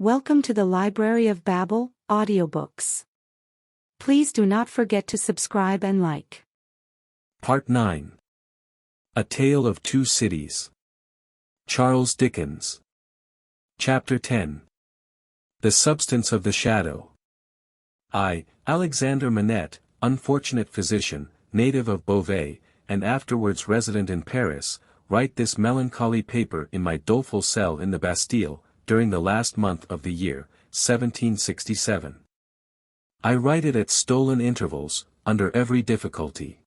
Welcome to the Library of Babel, audiobooks. Please do not forget to subscribe and like. Part 9. A Tale of Two Cities. Charles Dickens. Chapter 10. The Substance of the Shadow. I, Alexander Manette, unfortunate physician, native of Beauvais, and afterwards resident in Paris, write this melancholy paper in my doleful cell in the Bastille, during the last month of the year, 1767. I write it at stolen intervals, under every difficulty.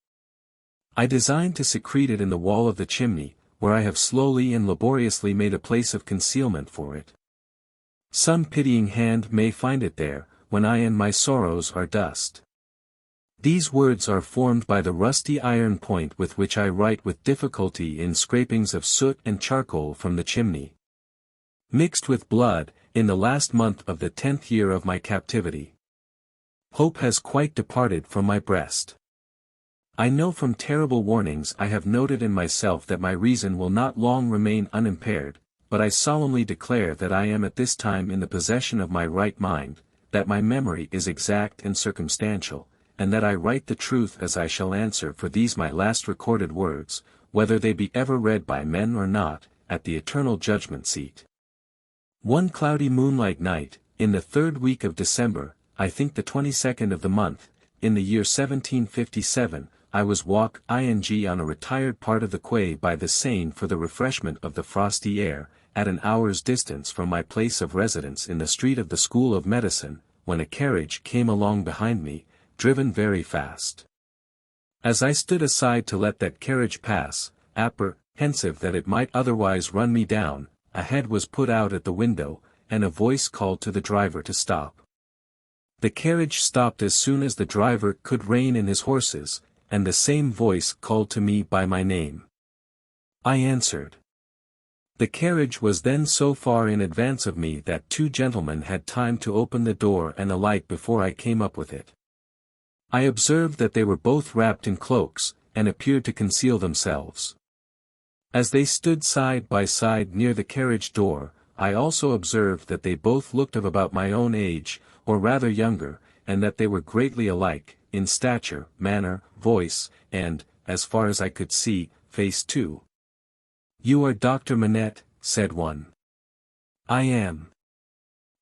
I design to secrete it in the wall of the chimney, where I have slowly and laboriously made a place of concealment for it. Some pitying hand may find it there, when I and my sorrows are dust. These words are formed by the rusty iron point with which I write with difficulty in scrapings of soot and charcoal from the chimney. Mixed with blood, in the last month of the 10th year of my captivity. Hope has quite departed from my breast. I know from terrible warnings I have noted in myself that my reason will not long remain unimpaired, but I solemnly declare that I am at this time in the possession of my right mind, that my memory is exact and circumstantial, and that I write the truth as I shall answer for these my last recorded words, whether they be ever read by men or not, at the eternal judgment seat. One cloudy moonlight night, in the 3rd week of December, I think the 22nd of the month, in the year 1757, I was walk ing on a retired part of the quay by the Seine for the refreshment of the frosty air, at an hour's distance from my place of residence in the street of the School of Medicine, when a carriage came along behind me, driven very fast. As I stood aside to let that carriage pass, apprehensive that it might otherwise run me down, a head was put out at the window, and a voice called to the driver to stop. The carriage stopped as soon as the driver could rein in his horses, and the same voice called to me by my name. I answered. The carriage was then so far in advance of me that 2 gentlemen had time to open the door and alight before I came up with it. I observed that they were both wrapped in cloaks, and appeared to conceal themselves. As they stood side by side near the carriage door, I also observed that they both looked of about my own age, or rather younger, and that they were greatly alike, in stature, manner, voice, and, as far as I could see, face too. "You are Dr. Manette," said one. "I am."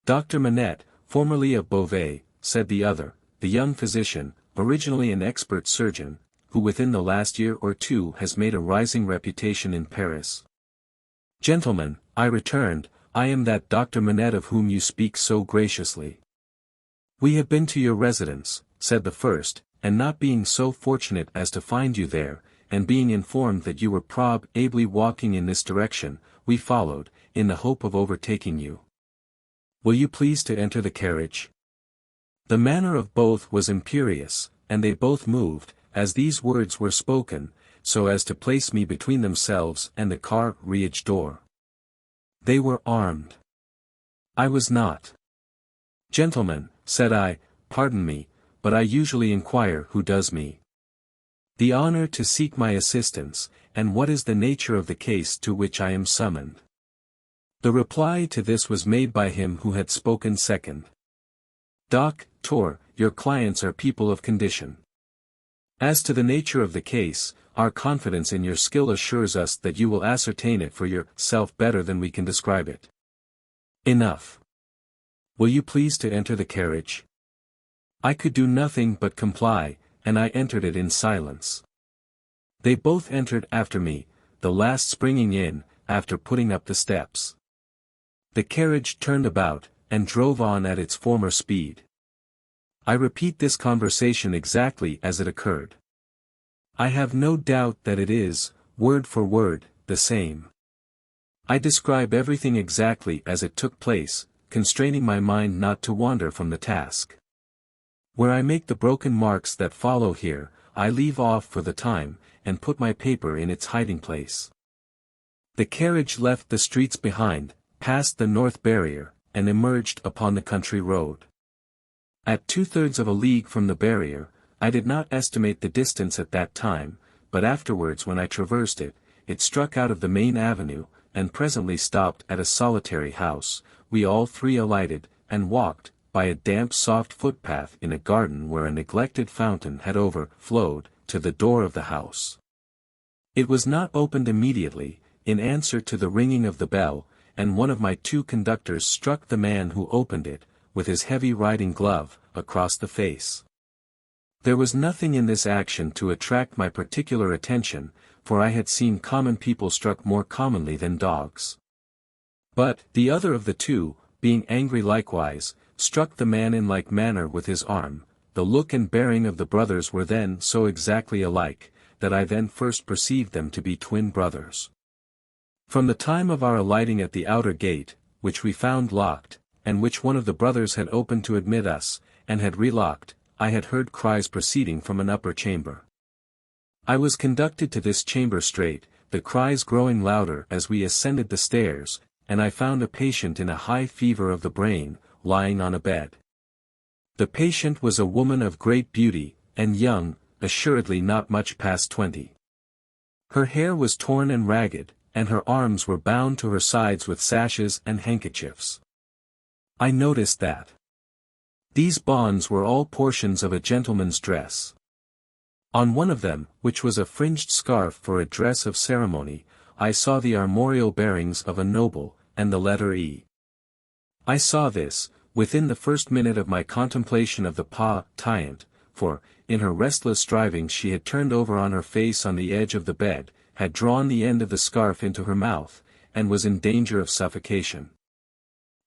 "Dr. Manette, formerly of Beauvais," said the other, the young physician, originally an expert surgeon, who within the last year or 2 has made a rising reputation in Paris. "Gentlemen," I returned, "I am that Dr. Manette of whom you speak so graciously." "We have been to your residence," said the first, "and not being so fortunate as to find you there, and being informed that you were probably walking in this direction, we followed, in the hope of overtaking you. Will you please to enter the carriage?" The manner of both was imperious, and they both moved, as these words were spoken, so as to place me between themselves and the carriage door. They were armed. I was not. "Gentlemen," said I, "pardon me, but I usually inquire who does me the honor to seek my assistance, and what is the nature of the case to which I am summoned?" The reply to this was made by him who had spoken second. "Doctor, your clients are people of condition. As to the nature of the case, our confidence in your skill assures us that you will ascertain it for yourself better than we can describe it. Enough. Will you please to enter the carriage?" I could do nothing but comply, and I entered it in silence. They both entered after me, the last springing in, after putting up the steps. The carriage turned about, and drove on at its former speed. I repeat this conversation exactly as it occurred. I have no doubt that it is, word for word, the same. I describe everything exactly as it took place, constraining my mind not to wander from the task. Where I make the broken marks that follow here, I leave off for the time, and put my paper in its hiding place. The carriage left the streets behind, passed the North Barrier, and emerged upon the country road. At 2/3 of a league from the barrier, I did not estimate the distance at that time, but afterwards when I traversed it, it struck out of the main avenue, and presently stopped at a solitary house, we all three alighted, and walked, by a damp soft footpath in a garden where a neglected fountain had overflowed, to the door of the house. It was not opened immediately, in answer to the ringing of the bell, and one of my two conductors struck the man who opened it, with his heavy riding glove, across the face. There was nothing in this action to attract my particular attention, for I had seen common people struck more commonly than dogs. But, the other of the two, being angry likewise, struck the man in like manner with his arm. The look and bearing of the brothers were then so exactly alike, that I then first perceived them to be twin brothers. From the time of our alighting at the outer gate, which we found locked, and which one of the brothers had opened to admit us, and had relocked, I had heard cries proceeding from an upper chamber. I was conducted to this chamber straight, the cries growing louder as we ascended the stairs, and I found a patient in a high fever of the brain, lying on a bed. The patient was a woman of great beauty, and young, assuredly not much past 20. Her hair was torn and ragged, and her arms were bound to her sides with sashes and handkerchiefs. I noticed that these bonds were all portions of a gentleman's dress. On one of them, which was a fringed scarf for a dress of ceremony, I saw the armorial bearings of a noble, and the letter E. I saw this, within the first minute of my contemplation of the patient, for, in her restless striving she had turned over on her face on the edge of the bed, had drawn the end of the scarf into her mouth, and was in danger of suffocation.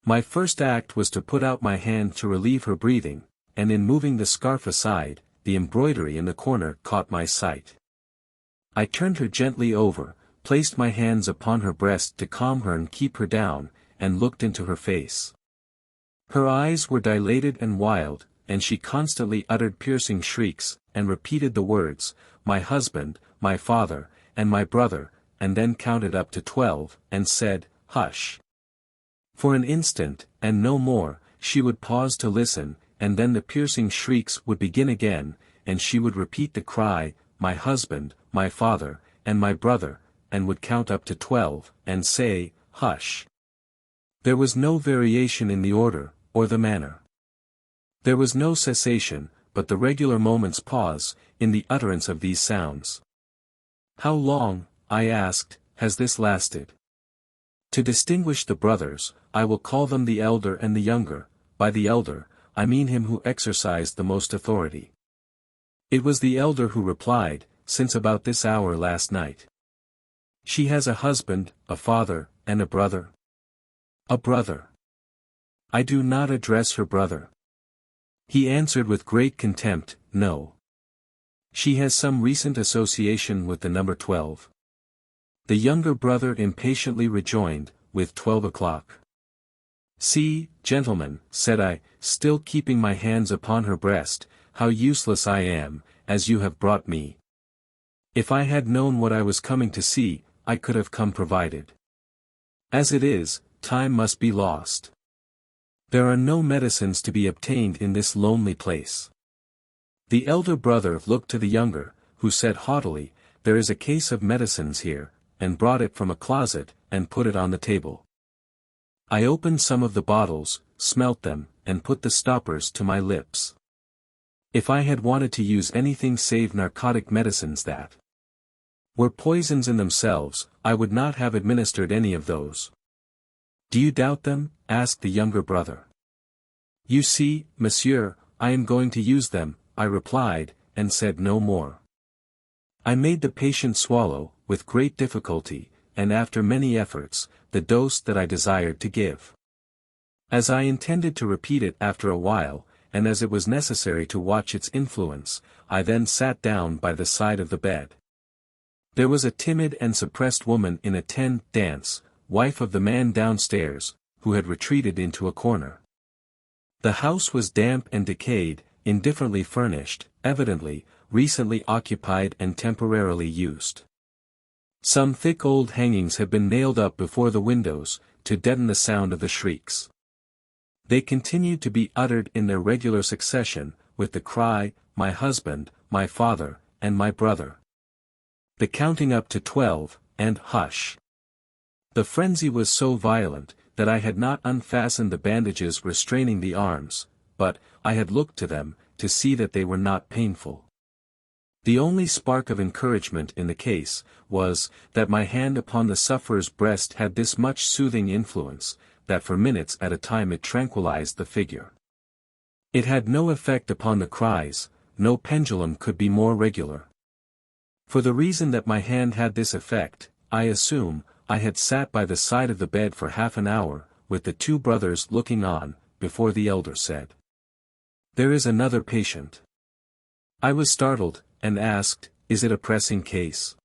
My first act was to put out my hand to relieve her breathing, and in moving the scarf aside, the embroidery in the corner caught my sight. I turned her gently over, placed my hands upon her breast to calm her and keep her down, and looked into her face. Her eyes were dilated and wild, and she constantly uttered piercing shrieks, and repeated the words, "My husband, my father, and my brother," and then counted up to 12, and said, "Hush." For an instant, and no more, she would pause to listen, and then the piercing shrieks would begin again, and she would repeat the cry, "My husband, my father, and my brother," and would count up to 12, and say, "Hush." There was no variation in the order, or the manner. There was no cessation, but the regular moment's pause, in the utterance of these sounds. "How long," I asked, "has this lasted?" To distinguish the brothers, I will call them the elder and the younger. By the elder, I mean him who exercised the most authority. It was the elder who replied, "Since about this hour last night." "She has a husband, a father, and a brother?" "A brother." "I do not address her brother." He answered with great contempt, "No." "She has some recent association with the number 12. The younger brother impatiently rejoined, "With 12 o'clock. "See, gentlemen," said I, still keeping my hands upon her breast, "how useless I am, as you have brought me. If I had known what I was coming to see, I could have come provided. As it is, time must be lost. There are no medicines to be obtained in this lonely place." The elder brother looked to the younger, who said haughtily, "There is a case of medicines here," and brought it from a closet, and put it on the table. I opened some of the bottles, smelt them, and put the stoppers to my lips. If I had wanted to use anything save narcotic medicines that were poisons in themselves, I would not have administered any of those. "Do you doubt them?" asked the younger brother. "You see, monsieur, I am going to use them," I replied, and said no more. I made the patient swallow, with great difficulty, and after many efforts, the dose that I desired to give. As I intended to repeat it after a while, and as it was necessary to watch its influence, I then sat down by the side of the bed. There was a timid and suppressed woman in a dance, wife of the man downstairs, who had retreated into a corner. The house was damp and decayed, indifferently furnished, evidently, recently occupied and temporarily used. Some thick old hangings had been nailed up before the windows, to deaden the sound of the shrieks. They continued to be uttered in their regular succession, with the cry, "My husband, my father, and my brother." The counting up to 12, and "Hush." The frenzy was so violent, that I had not unfastened the bandages restraining the arms, but, I had looked to them, to see that they were not painful. The only spark of encouragement in the case, was, that my hand upon the sufferer's breast had this much soothing influence, that for minutes at a time it tranquilized the figure. It had no effect upon the cries, no pendulum could be more regular. For the reason that my hand had this effect, I assume, I had sat by the side of the bed for half an hour, with the two brothers looking on, before the elder said, "There is another patient." I was startled, and asked, "Is it a pressing case?"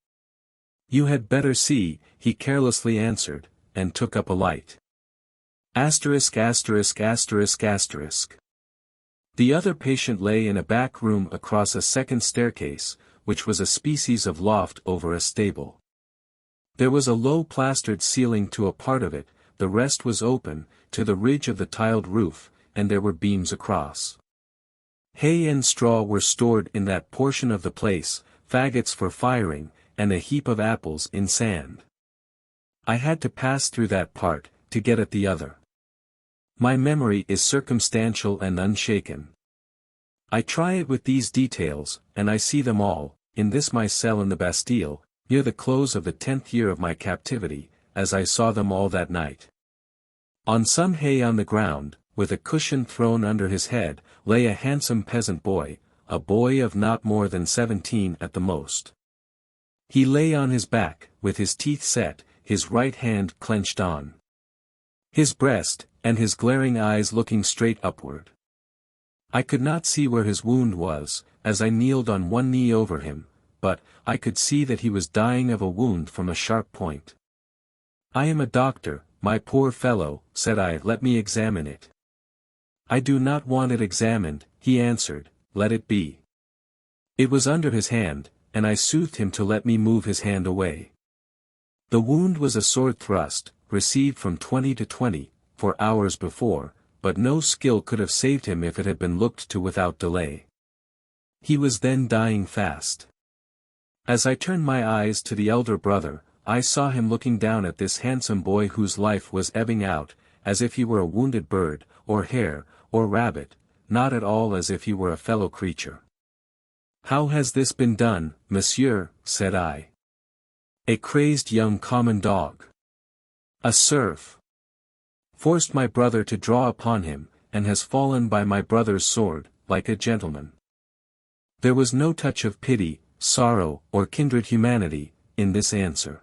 "You had better see," he carelessly answered, and took up a light. Asterisk asterisk asterisk asterisk. The other patient lay in a back room across a second staircase, which was a species of loft over a stable. There was a low plastered ceiling to a part of it, the rest was open, to the ridge of the tiled roof, and there were beams across. Hay and straw were stored in that portion of the place, faggots for firing, and a heap of apples in sand. I had to pass through that part, to get at the other. My memory is circumstantial and unshaken. I try it with these details, and I see them all, in this my cell in the Bastille, near the close of the 10th year of my captivity, as I saw them all that night. On some hay on the ground, with a cushion thrown under his head, lay a handsome peasant boy, a boy of not more than 17 at the most. He lay on his back, with his teeth set, his right hand clenched on his breast, and his glaring eyes looking straight upward. I could not see where his wound was, as I kneeled on one knee over him, but, I could see that he was dying of a wound from a sharp point. "I am a doctor, my poor fellow," said I, "let me examine it." "I do not want it examined," he answered, "let it be." It was under his hand, and I soothed him to let me move his hand away. The wound was a sword thrust, received from 20 to 20, 4 hours before, but no skill could have saved him if it had been looked to without delay. He was then dying fast. As I turned my eyes to the elder brother, I saw him looking down at this handsome boy whose life was ebbing out, as if he were a wounded bird, or hare, or rabbit, not at all as if he were a fellow creature. "How has this been done, monsieur?" said I. "A crazed young common dog. A serf. Forced my brother to draw upon him, and has fallen by my brother's sword, like a gentleman." There was no touch of pity, sorrow, or kindred humanity, in this answer.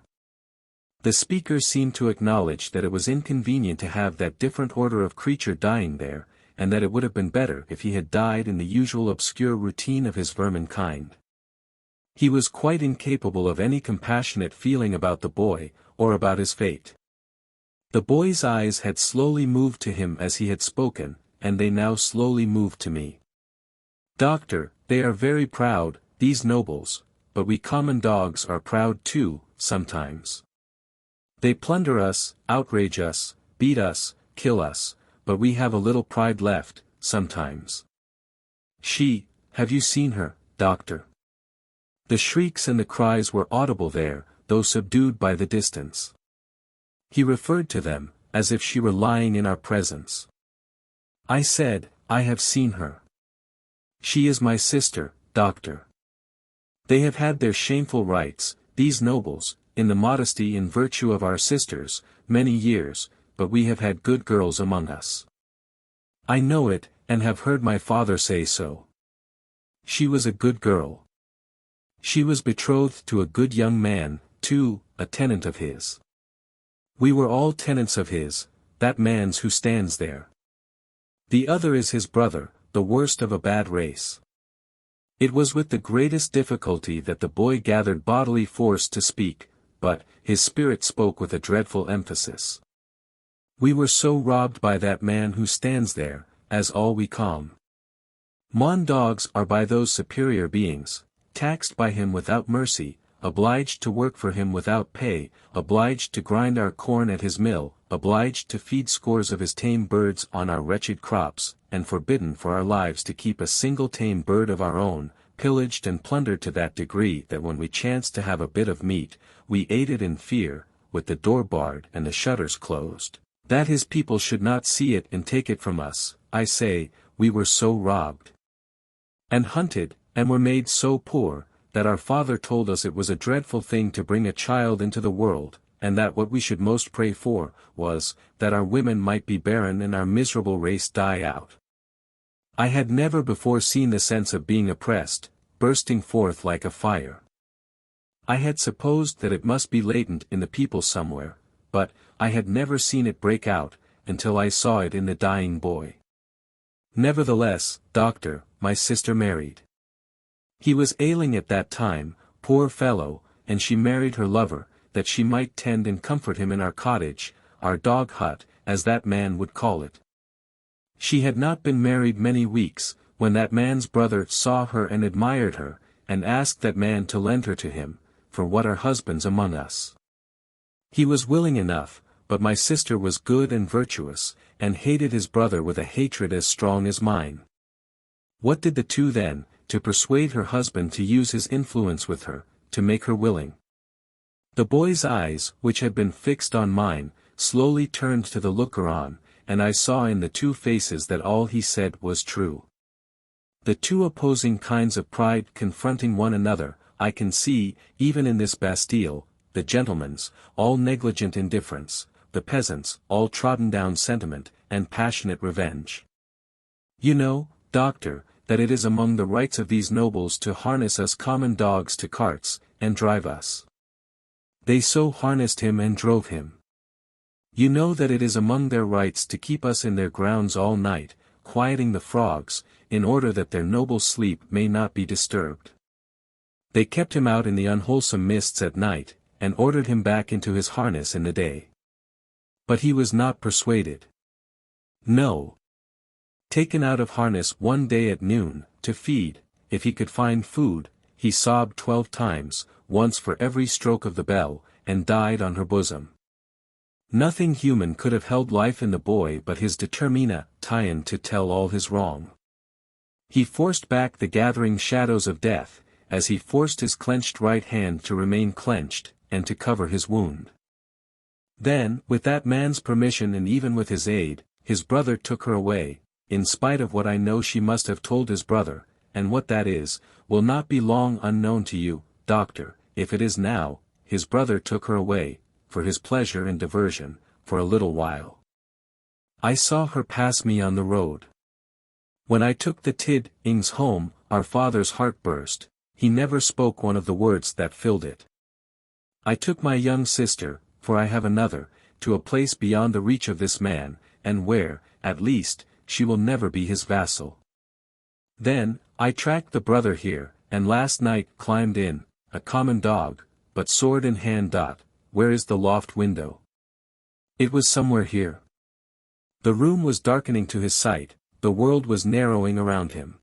The speaker seemed to acknowledge that it was inconvenient to have that different order of creature dying there, and that it would have been better if he had died in the usual obscure routine of his vermin kind. He was quite incapable of any compassionate feeling about the boy, or about his fate. The boy's eyes had slowly moved to him as he had spoken, and they now slowly moved to me. "Doctor, they are very proud, these nobles, but we common dogs are proud too, sometimes. They plunder us, outrage us, beat us, kill us, but we have a little pride left, sometimes. Have you seen her, doctor?" The shrieks and the cries were audible there, though subdued by the distance. He referred to them, as if she were lying in our presence. I said, "I have seen her. She is my sister, doctor. They have had their shameful rights, these nobles, in the modesty and virtue of our sisters, many years, but we have had good girls among us. I know it, and have heard my father say so. She was a good girl. She was betrothed to a good young man, too, a tenant of his. We were all tenants of his, that man's who stands there. The other is his brother, the worst of a bad race." It was with the greatest difficulty that the boy gathered bodily force to speak, but, his spirit spoke with a dreadful emphasis. "We were so robbed by that man who stands there, as all we calm. Mon dogs are by those superior beings, taxed by him without mercy, obliged to work for him without pay, obliged to grind our corn at his mill, obliged to feed scores of his tame birds on our wretched crops, and forbidden for our lives to keep a single tame bird of our own, pillaged and plundered to that degree that when we chanced to have a bit of meat, we ate it in fear, with the door barred and the shutters closed, That his people should not see it and take it from us, I say, we were so robbed and hunted, and were made so poor, that our father told us it was a dreadful thing to bring a child into the world, and that what we should most pray for, was, that our women might be barren and our miserable race die out. I had never before seen the sense of being oppressed, bursting forth like a fire. I had supposed that it must be latent in the people somewhere, but, I had never seen it break out, until I saw it in the dying boy. Nevertheless, doctor, my sister married. He was ailing at that time, poor fellow, and she married her lover, that she might tend and comfort him in our cottage, our dog hut, as that man would call it. She had not been married many weeks, when that man's brother saw her and admired her, and asked that man to lend her to him, for what are husbands among us? He was willing enough, but my sister was good and virtuous, and hated his brother with a hatred as strong as mine. What did the two then, to persuade her husband to use his influence with her, to make her willing? The boy's eyes, which had been fixed on mine, slowly turned to the looker-on, and I saw in the two faces that all he said was true. The two opposing kinds of pride confronting one another, I can see, even in this Bastille, the gentleman's, all negligent indifference, the peasant's, all trodden-down sentiment, and passionate revenge. You know, doctor, that it is among the rights of these nobles to harness us common dogs to carts, and drive us. They so harnessed him and drove him. You know that it is among their rights to keep us in their grounds all night, quieting the frogs, in order that their noble sleep may not be disturbed. They kept him out in the unwholesome mists at night, and ordered him back into his harness in the day. But he was not persuaded. No. Taken out of harness one day at noon, to feed, if he could find food, he sobbed 12 times, once for every stroke of the bell, and died on her bosom. Nothing human could have held life in the boy but his determination to tell all his wrong. He forced back the gathering shadows of death, as he forced his clenched right hand to remain clenched, and to cover his wound. Then, with that man's permission and even with his aid, his brother took her away, in spite of what I know she must have told his brother, and what that is, will not be long unknown to you, doctor. If it is now, his brother took her away, for his pleasure and diversion, for a little while. I saw her pass me on the road. When I took the tidings home, our father's heart burst, he never spoke one of the words that filled it. I took my young sister, for I have another, to a place beyond the reach of this man, and where, at least, she will never be his vassal. Then, I tracked the brother here, and last night climbed in, a common dog, but sword in hand. Where is the loft window? It was somewhere here. The room was darkening to his sight, the world was narrowing around him.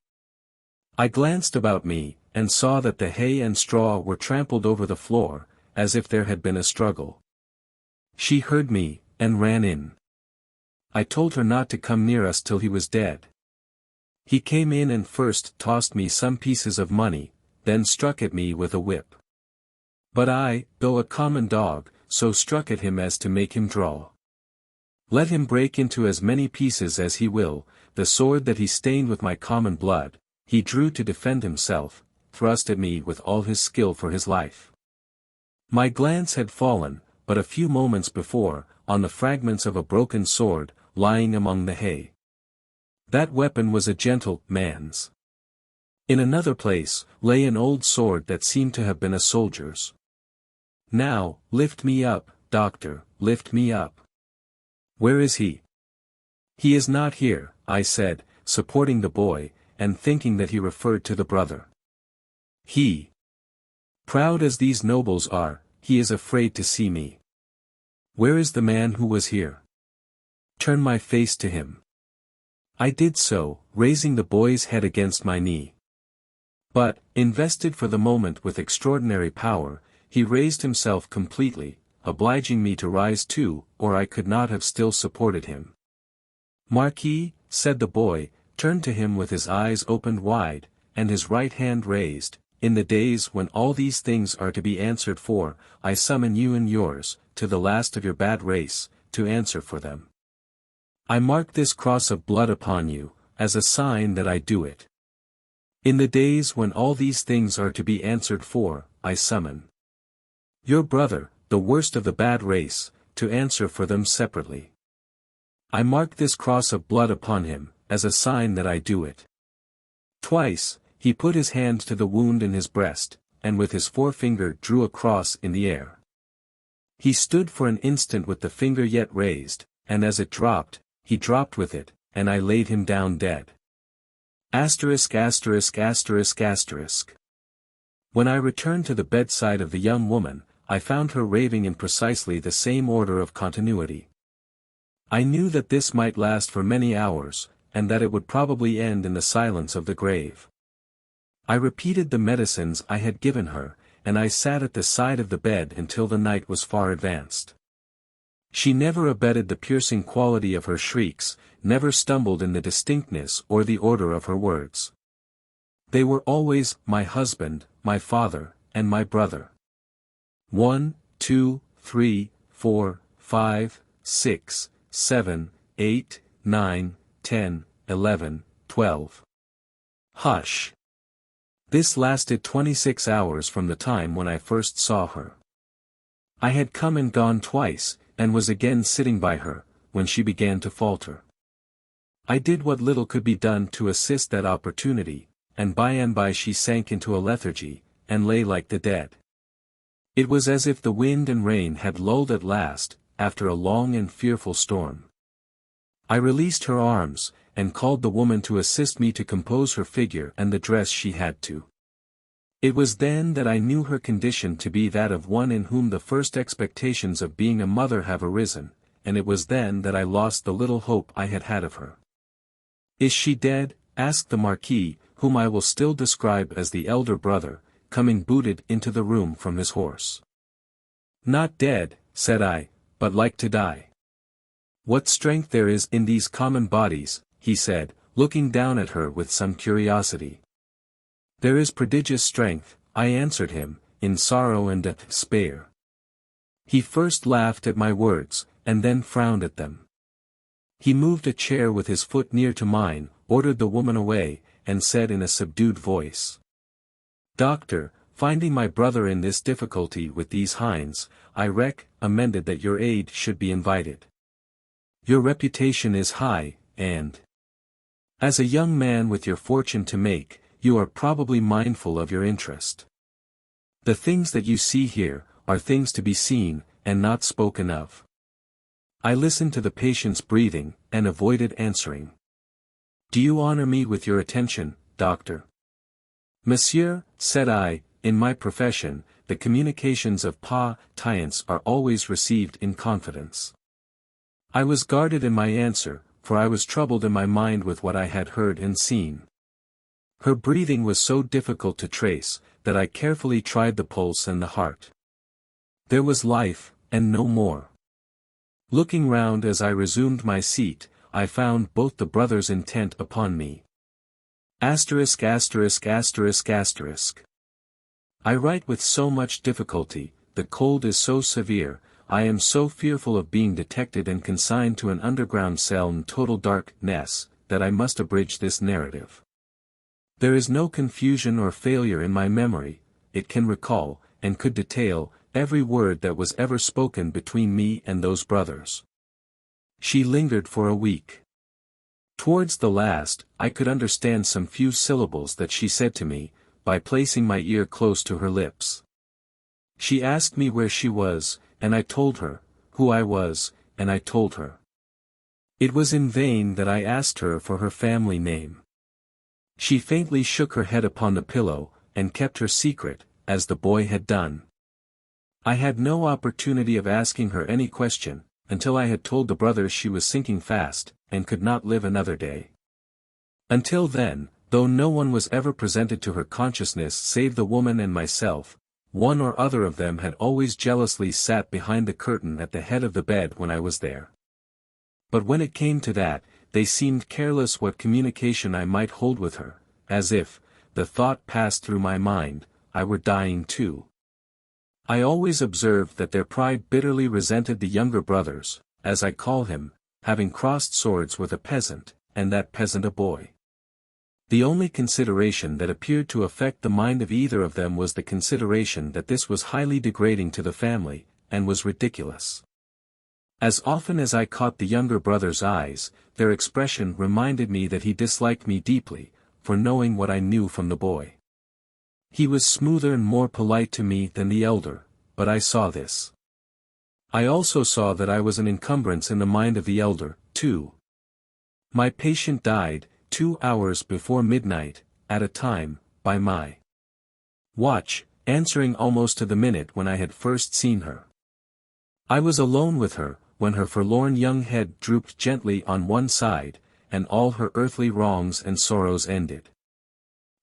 I glanced about me, and saw that the hay and straw were trampled over the floor, as if there had been a struggle. She heard me, and ran in. I told her not to come near us till he was dead. He came in and first tossed me some pieces of money, then struck at me with a whip. But I, though a common dog, so struck at him as to make him draw. Let him break into as many pieces as he will, the sword that he stained with my common blood, he drew to defend himself, thrust at me with all his skill for his life. My glance had fallen, but a few moments before, on the fragments of a broken sword, lying among the hay. That weapon was a gentleman's. In another place, lay an old sword that seemed to have been a soldier's. Now, lift me up, doctor, lift me up. Where is he? He is not here, I said, supporting the boy, and thinking that he referred to the brother. He. Proud as these nobles are, he is afraid to see me. Where is the man who was here? Turn my face to him. I did so, raising the boy's head against my knee. But, invested for the moment with extraordinary power, he raised himself completely, obliging me to rise too, or I could not have still supported him. Marquis, said the boy, turned to him with his eyes opened wide, and his right hand raised. In the days when all these things are to be answered for, I summon you and yours, to the last of your bad race, to answer for them. I mark this cross of blood upon you, as a sign that I do it. In the days when all these things are to be answered for, I summon your brother, the worst of the bad race, to answer for them separately. I mark this cross of blood upon him, as a sign that I do it. Twice, he put his hand to the wound in his breast, and with his forefinger drew a cross in the air. He stood for an instant with the finger yet raised, and as it dropped, he dropped with it, and I laid him down dead. Asterisk asterisk asterisk asterisk. When I returned to the bedside of the young woman, I found her raving in precisely the same order of continuity. I knew that this might last for many hours, and that it would probably end in the silence of the grave. I repeated the medicines I had given her, and I sat at the side of the bed until the night was far advanced. She never abated the piercing quality of her shrieks, never stumbled in the distinctness or the order of her words. They were always, my husband, my father, and my brother. 1, 2, 3, 4, 5, 6, 7, 8, 9, 10, 11, 12. Hush. This lasted 26 hours from the time when I first saw her. I had come and gone twice, and was again sitting by her, when she began to falter. I did what little could be done to assist that opportunity, and by she sank into a lethargy, and lay like the dead. It was as if the wind and rain had lulled at last, after a long and fearful storm. I released her arms, and called the woman to assist me to compose her figure and the dress she had to. It was then that I knew her condition to be that of one in whom the first expectations of being a mother have arisen, and it was then that I lost the little hope I had had of her. "Is she dead?" asked the Marquis, whom I will still describe as the elder brother, coming booted into the room from his horse. "Not dead," said I, "but like to die." "What strength there is in these common bodies," he said, looking down at her with some curiosity. "There is prodigious strength," I answered him, "in sorrow and despair." He first laughed at my words, and then frowned at them. He moved a chair with his foot near to mine, ordered the woman away, and said in a subdued voice, "Doctor, finding my brother in this difficulty with these hinds, I recommended that your aid should be invited. Your reputation is high, and as a young man with your fortune to make, you are probably mindful of your interest. The things that you see here, are things to be seen, and not spoken of." I listened to the patient's breathing, and avoided answering. "Do you honor me with your attention, doctor?" "Monsieur," said I, "in my profession, the communications of patients are always received in confidence." I was guarded in my answer, for I was troubled in my mind with what I had heard and seen. Her breathing was so difficult to trace, that I carefully tried the pulse and the heart. There was life, and no more. Looking round as I resumed my seat, I found both the brothers intent upon me. Asterisk asterisk asterisk asterisk. I write with so much difficulty, the cold is so severe, I am so fearful of being detected and consigned to an underground cell in total darkness, that I must abridge this narrative. There is no confusion or failure in my memory, it can recall, and could detail, every word that was ever spoken between me and those brothers. She lingered for a week. Towards the last, I could understand some few syllables that she said to me, by placing my ear close to her lips. She asked me where she was, and I told her, who I was, and I told her. It was in vain that I asked her for her family name. She faintly shook her head upon the pillow, and kept her secret, as the boy had done. I had no opportunity of asking her any question, until I had told the brothers she was sinking fast, and could not live another day. Until then, though no one was ever presented to her consciousness save the woman and myself, one or other of them had always jealously sat behind the curtain at the head of the bed when I was there. But when it came to that, they seemed careless what communication I might hold with her, as if, the thought passed through my mind, I were dying too. I always observed that their pride bitterly resented the younger brothers, as I call him, having crossed swords with a peasant, and that peasant a boy. The only consideration that appeared to affect the mind of either of them was the consideration that this was highly degrading to the family, and was ridiculous. As often as I caught the younger brother's eyes, their expression reminded me that he disliked me deeply, for knowing what I knew from the boy. He was smoother and more polite to me than the elder, but I saw this. I also saw that I was an encumbrance in the mind of the elder, too. My patient died, 2 hours before midnight, at a time, by my watch, answering almost to the minute when I had first seen her. I was alone with her, when her forlorn young head drooped gently on one side, and all her earthly wrongs and sorrows ended.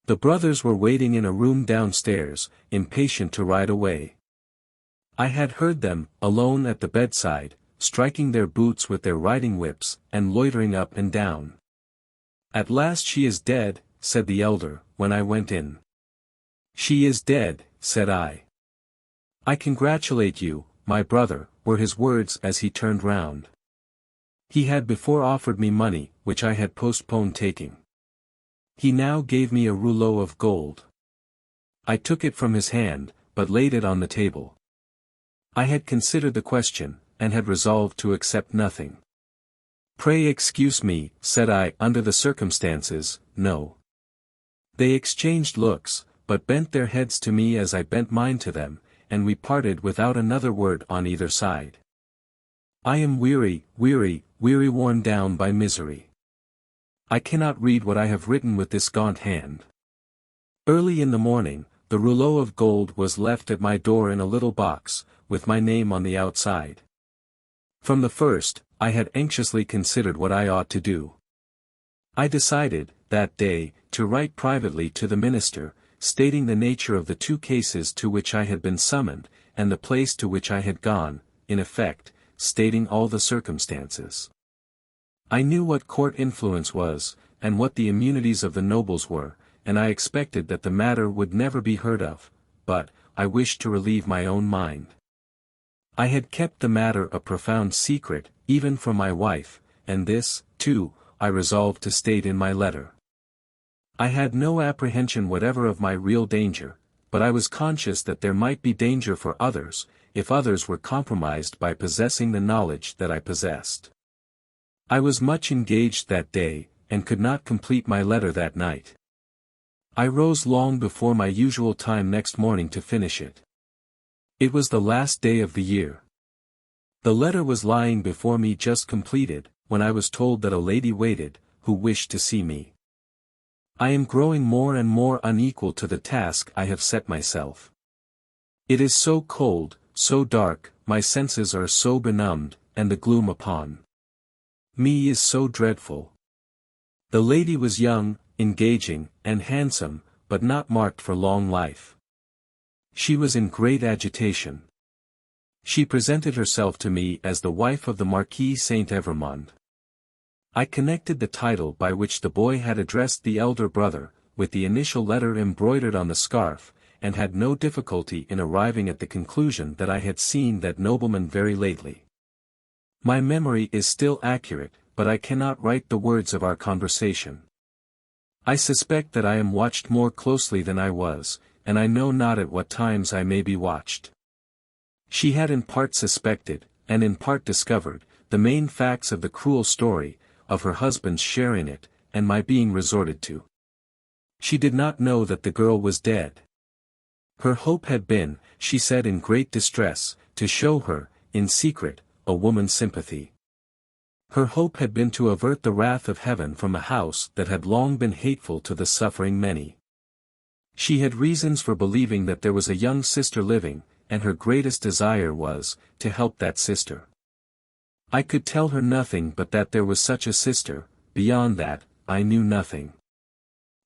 The brothers were waiting in a room downstairs, impatient to ride away. I had heard them, alone at the bedside, striking their boots with their riding whips, and loitering up and down. "At last she is dead," said the elder, when I went in. "She is dead," said I. "I congratulate you, my brother," were his words as he turned round. He had before offered me money, which I had postponed taking. He now gave me a rouleau of gold. I took it from his hand, but laid it on the table. I had considered the question, and had resolved to accept nothing. "Pray excuse me," said I, "under the circumstances, no." They exchanged looks, but bent their heads to me as I bent mine to them, and we parted without another word on either side. I am weary, worn down by misery. I cannot read what I have written with this gaunt hand. Early in the morning, the rouleau of gold was left at my door in a little box, with my name on the outside. From the first, I had anxiously considered what I ought to do. I decided, that day, to write privately to the minister, stating the nature of the 2 cases to which I had been summoned, and the place to which I had gone, in effect, stating all the circumstances. I knew what court influence was, and what the immunities of the nobles were, and I expected that the matter would never be heard of, but, I wished to relieve my own mind. I had kept the matter a profound secret, even from my wife, and this, too, I resolved to state in my letter. I had no apprehension whatever of my real danger, but I was conscious that there might be danger for others, if others were compromised by possessing the knowledge that I possessed. I was much engaged that day, and could not complete my letter that night. I rose long before my usual time next morning to finish it. It was the last day of the year. The letter was lying before me just completed, when I was told that a lady waited, who wished to see me. I am growing more and more unequal to the task I have set myself. It is so cold, so dark, my senses are so benumbed, and the gloom upon me is so dreadful. The lady was young, engaging, and handsome, but not marked for long life. She was in great agitation. She presented herself to me as the wife of the Marquis Saint-Evremond. I connected the title by which the boy had addressed the elder brother, with the initial letter embroidered on the scarf, and had no difficulty in arriving at the conclusion that I had seen that nobleman very lately. My memory is still accurate, but I cannot write the words of our conversation. I suspect that I am watched more closely than I was, and I know not at what times I may be watched. She had in part suspected, and in part discovered, the main facts of the cruel story, of her husband's share in it, and my being resorted to. She did not know that the girl was dead. Her hope had been, she said in great distress, to show her, in secret, a woman's sympathy. Her hope had been to avert the wrath of heaven from a house that had long been hateful to the suffering many. She had reasons for believing that there was a young sister living, and her greatest desire was, to help that sister. I could tell her nothing but that there was such a sister, beyond that, I knew nothing.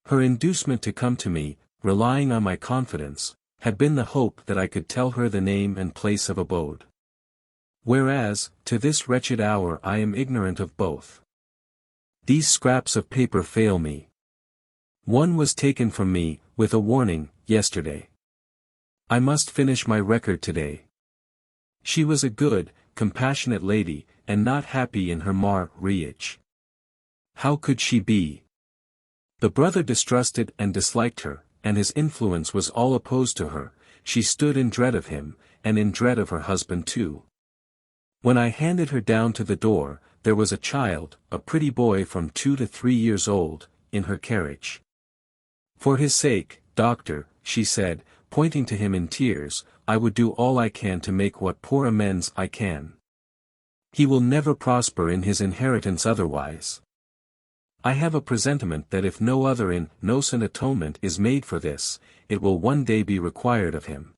Her inducement to come to me, relying on my confidence, had been the hope that I could tell her the name and place of abode. Whereas, to this wretched hour I am ignorant of both. These scraps of paper fail me. One was taken from me, with a warning, yesterday. I must finish my record today. She was a good, compassionate lady, and not happy in her marriage. How could she be? The brother distrusted and disliked her, and his influence was all opposed to her. She stood in dread of him, and in dread of her husband too. When I handed her down to the door, there was a child, a pretty boy from 2 to 3 years old, in her carriage. For his sake, doctor, she said, pointing to him in tears, I would do all I can to make what poor amends I can. He will never prosper in his inheritance otherwise. I have a presentiment that if no other innocent atonement is made for this, it will one day be required of him.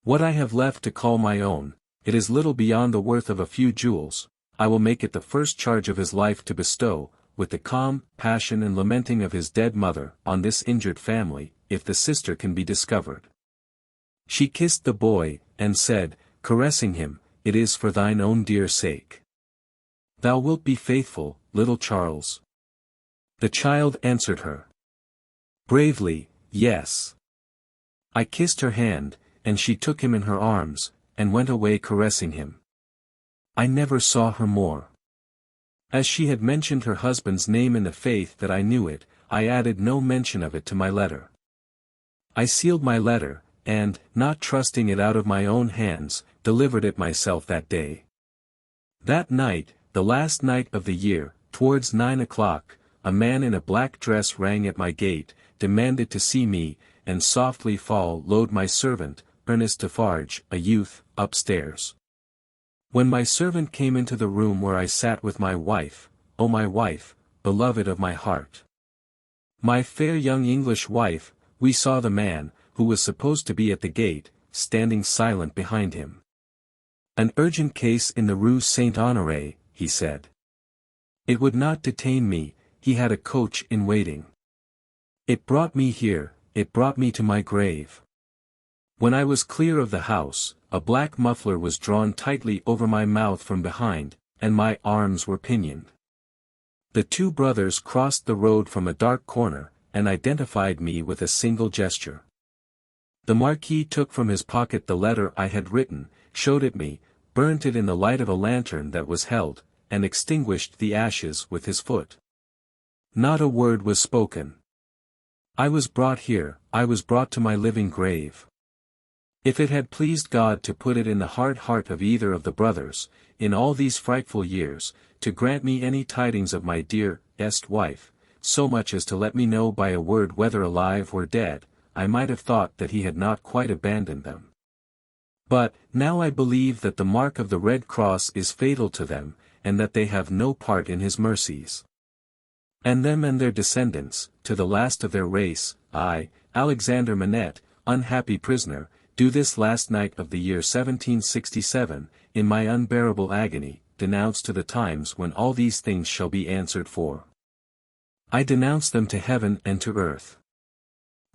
What I have left to call my own, it is little beyond the worth of a few jewels. I will make it the first charge of his life to bestow, with the calm passion and lamenting of his dead mother, on this injured family, if the sister can be discovered. She kissed the boy, and said, caressing him, it is for thine own dear sake. Thou wilt be faithful, little Charles. The child answered her. Bravely, yes. I kissed her hand, and she took him in her arms, and went away caressing him. I never saw her more. As she had mentioned her husband's name in the faith that I knew it, I added no mention of it to my letter. I sealed my letter, and, not trusting it out of my own hands, delivered it myself that day. That night, the last night of the year, towards 9 o'clock, a man in a black dress rang at my gate, demanded to see me, and softly followed my servant, Ernest Defarge, a youth, upstairs. When my servant came into the room where I sat with my wife, oh my wife, beloved of my heart, my fair young English wife, we saw the man, who was supposed to be at the gate, standing silent behind him. An urgent case in the Rue Saint-Honoré, he said. It would not detain me, he had a coach in waiting. It brought me here, it brought me to my grave. When I was clear of the house, a black muffler was drawn tightly over my mouth from behind, and my arms were pinioned. The two brothers crossed the road from a dark corner, and identified me with a single gesture. The Marquis took from his pocket the letter I had written, showed it me, burnt it in the light of a lantern that was held, and extinguished the ashes with his foot. Not a word was spoken. I was brought here, I was brought to my living grave. If it had pleased God to put it in the hard heart of either of the brothers, in all these frightful years, to grant me any tidings of my dearest wife, so much as to let me know by a word whether alive or dead, I might have thought that he had not quite abandoned them. But, now I believe that the mark of the Red Cross is fatal to them, and that they have no part in his mercies. And them and their descendants, to the last of their race, I, Alexander Manette, unhappy prisoner, do this last night of the year 1767, in my unbearable agony, denounce to the times when all these things shall be answered for. I denounce them to heaven and to earth.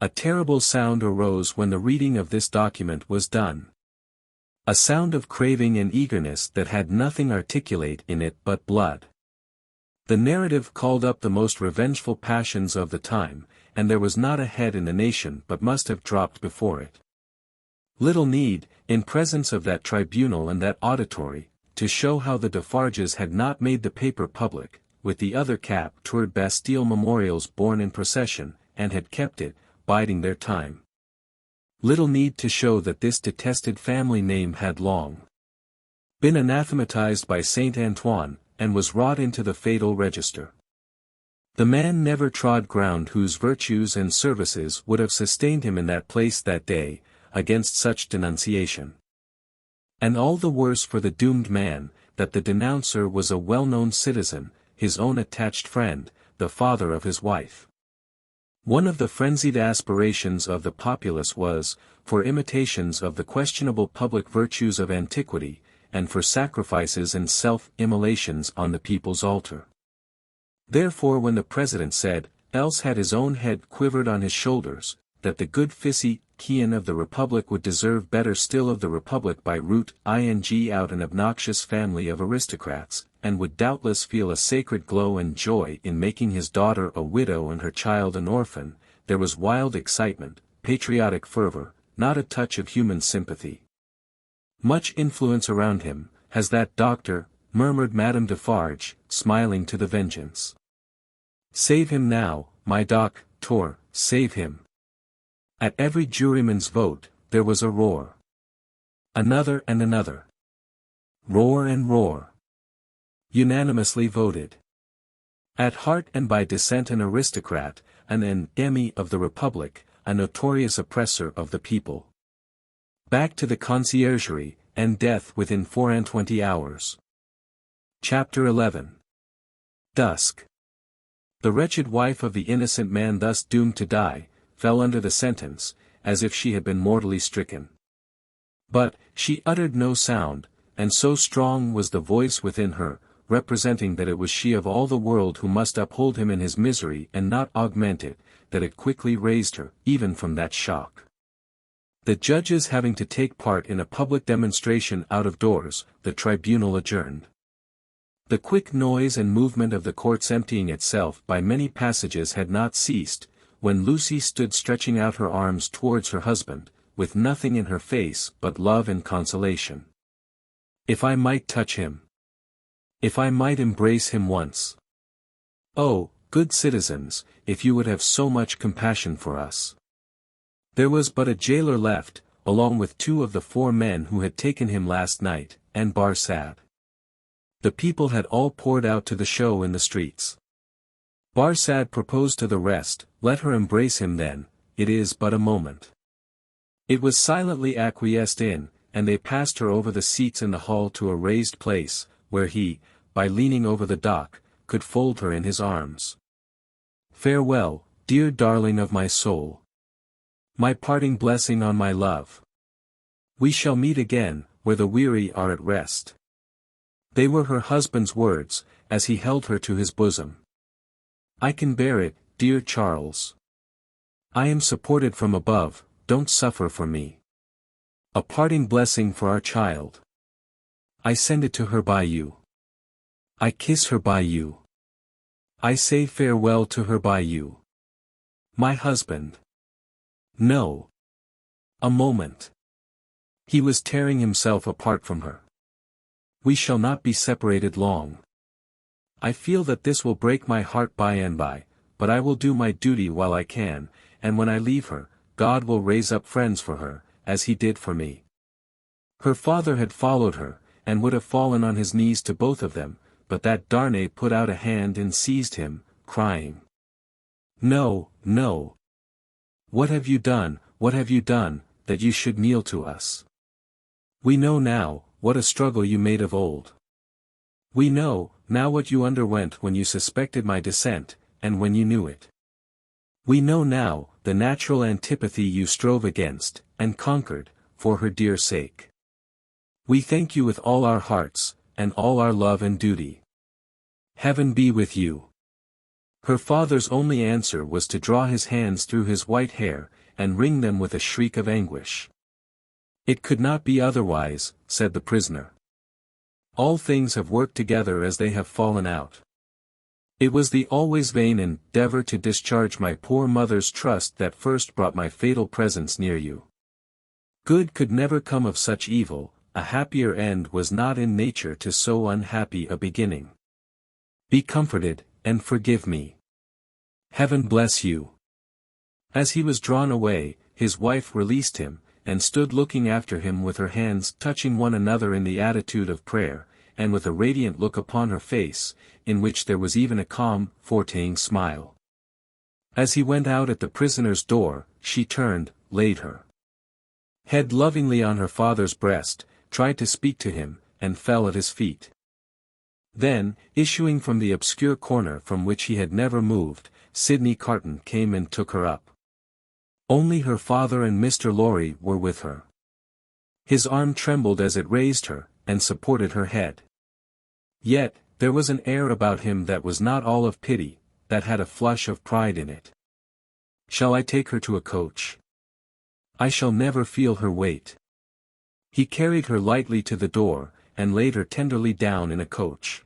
A terrible sound arose when the reading of this document was done. A sound of craving and eagerness that had nothing articulate in it but blood. The narrative called up the most revengeful passions of the time, and there was not a head in the nation but must have dropped before it. Little need, in presence of that tribunal and that auditory, to show how the Defarges had not made the paper public, with the other captured Bastille memorials borne in procession, and had kept it, biding their time. Little need to show that this detested family name had long been anathematized by Saint Antoine, and was wrought into the fatal register. The man never trod ground whose virtues and services would have sustained him in that place that day, against such denunciation. And all the worse for the doomed man, that the denouncer was a well-known citizen, his own attached friend, the father of his wife. One of the frenzied aspirations of the populace was, for imitations of the questionable public virtues of antiquity, and for sacrifices and self-immolations on the people's altar. Therefore when the president said, else had his own head quivered on his shoulders, that the good physician of the Republic would deserve better still of the Republic by root ing out an obnoxious family of aristocrats, and would doubtless feel a sacred glow and joy in making his daughter a widow and her child an orphan, there was wild excitement, patriotic fervor, not a touch of human sympathy. Much influence around him, has that doctor, murmured Madame Defarge, smiling to the vengeance. Save him now, my doctor, save him. At every juryman's vote, there was a roar. Another and another. Roar and roar. Unanimously voted. At heart and by descent an aristocrat, an enemy of the Republic, a notorious oppressor of the people. Back to the conciergerie, and death within 24 hours. Chapter 11. Dusk. The wretched wife of the innocent man thus doomed to die, fell under the sentence, as if she had been mortally stricken. But, she uttered no sound, and so strong was the voice within her, representing that it was she of all the world who must uphold him in his misery and not augment it, that it quickly raised her, even from that shock. The judges having to take part in a public demonstration out of doors, the tribunal adjourned. The quick noise and movement of the courts emptying itself by many passages had not ceased, when Lucy stood stretching out her arms towards her husband, with nothing in her face but love and consolation. If I might touch him. If I might embrace him once. Oh, good citizens, if you would have so much compassion for us. There was but a jailer left, along with 2 of the 4 men who had taken him last night, and Barsad. The people had all poured out to the show in the streets. Barsad proposed to the rest, let her embrace him then, it is but a moment. It was silently acquiesced in, and they passed her over the seats in the hall to a raised place, where he, by leaning over the dock, could fold her in his arms. Farewell, dear darling of my soul. My parting blessing on my love. We shall meet again, where the weary are at rest. They were her husband's words, as he held her to his bosom. I can bear it, dear Charles. I am supported from above, don't suffer for me. A parting blessing for our child. I send it to her by you. I kiss her by you. I say farewell to her by you. My husband. No. A moment. He was tearing himself apart from her. We shall not be separated long. I feel that this will break my heart by and by, but I will do my duty while I can, and when I leave her, God will raise up friends for her, as he did for me. Her father had followed her, and would have fallen on his knees to both of them, but that Darnay put out a hand and seized him, crying. No, no. What have you done, that you should kneel to us? We know now, what a struggle you made of old. We know, now what you underwent when you suspected my descent, and when you knew it. We know now, the natural antipathy you strove against, and conquered, for her dear sake. We thank you with all our hearts, and all our love and duty. Heaven be with you. Her father's only answer was to draw his hands through his white hair, and wring them with a shriek of anguish. It could not be otherwise, said the prisoner. All things have worked together as they have fallen out. It was the always vain endeavor to discharge my poor mother's trust that first brought my fatal presence near you. Good could never come of such evil, a happier end was not in nature to so unhappy a beginning. Be comforted, and forgive me. Heaven bless you. As he was drawn away, his wife released him, and stood looking after him with her hands touching one another in the attitude of prayer, and with a radiant look upon her face, in which there was even a calm, foretaing smile. As he went out at the prisoner's door, she turned, laid her head lovingly on her father's breast, tried to speak to him, and fell at his feet. Then, issuing from the obscure corner from which he had never moved, Sidney Carton came and took her up. Only her father and Mr. Lorry were with her. His arm trembled as it raised her, and supported her head. Yet, there was an air about him that was not all of pity, that had a flush of pride in it. Shall I take her to a coach? I shall never feel her weight. He carried her lightly to the door, and laid her tenderly down in a coach.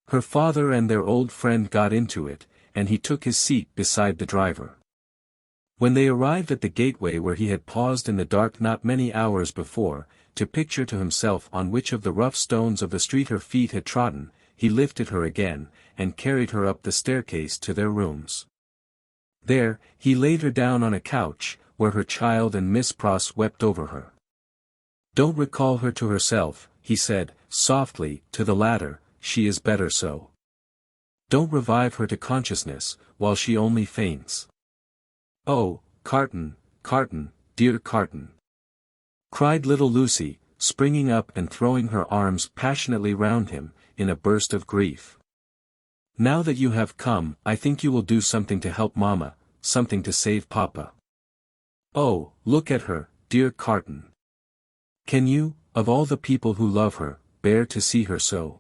Her father and their old friend got into it, and he took his seat beside the driver. When they arrived at the gateway where he had paused in the dark not many hours before, to picture to himself on which of the rough stones of the street her feet had trodden, he lifted her again, and carried her up the staircase to their rooms. There, he laid her down on a couch, where her child and Miss Pross wept over her. "Don't recall her to herself," he said, softly, to the latter, "she is better so. Don't revive her to consciousness, while she only faints." "Oh, Carton, Carton, dear Carton!" cried little Lucy, springing up and throwing her arms passionately round him, in a burst of grief. "Now that you have come, I think you will do something to help Mamma, something to save Papa. Oh, look at her, dear Carton. Can you, of all the people who love her, bear to see her so?"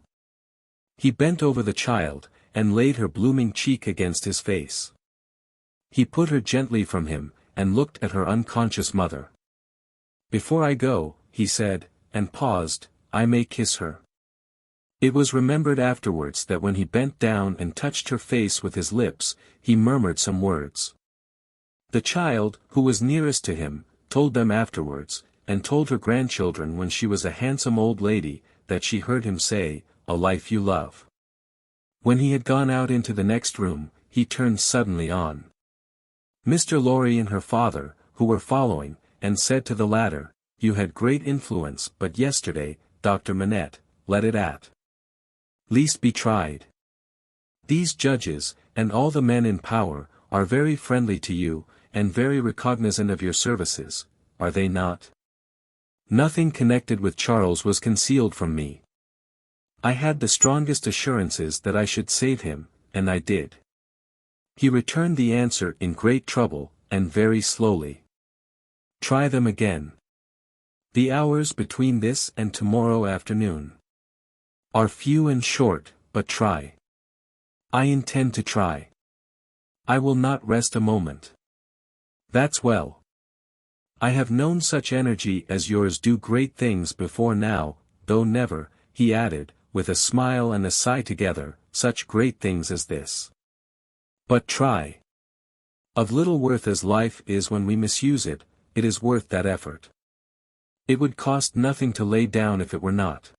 He bent over the child, and laid her blooming cheek against his face. He put her gently from him, and looked at her unconscious mother. "Before I go," he said, and paused, "I may kiss her." It was remembered afterwards that when he bent down and touched her face with his lips, he murmured some words. The child, who was nearest to him, told them afterwards, and told her grandchildren when she was a handsome old lady, that she heard him say, "A life you love." When he had gone out into the next room, he turned suddenly on Mr. Lorry and her father, who were following, and said to the latter, "You had great influence but yesterday, Dr. Manette, let it at least be tried. These judges, and all the men in power, are very friendly to you, and very recognizant of your services, are they not? Nothing connected with Charles was concealed from me. I had the strongest assurances that I should save him, and I did." He returned the answer in great trouble, and very slowly. "Try them again. The hours between this and tomorrow afternoon are few and short, but try. I intend to try. I will not rest a moment." "That's well. I have known such energy as yours do great things before now, though never," he added, with a smile and a sigh together, "such great things as this. But try. Of little worth as life is when we misuse it, it is worth that effort. It would cost nothing to lay down if it were not."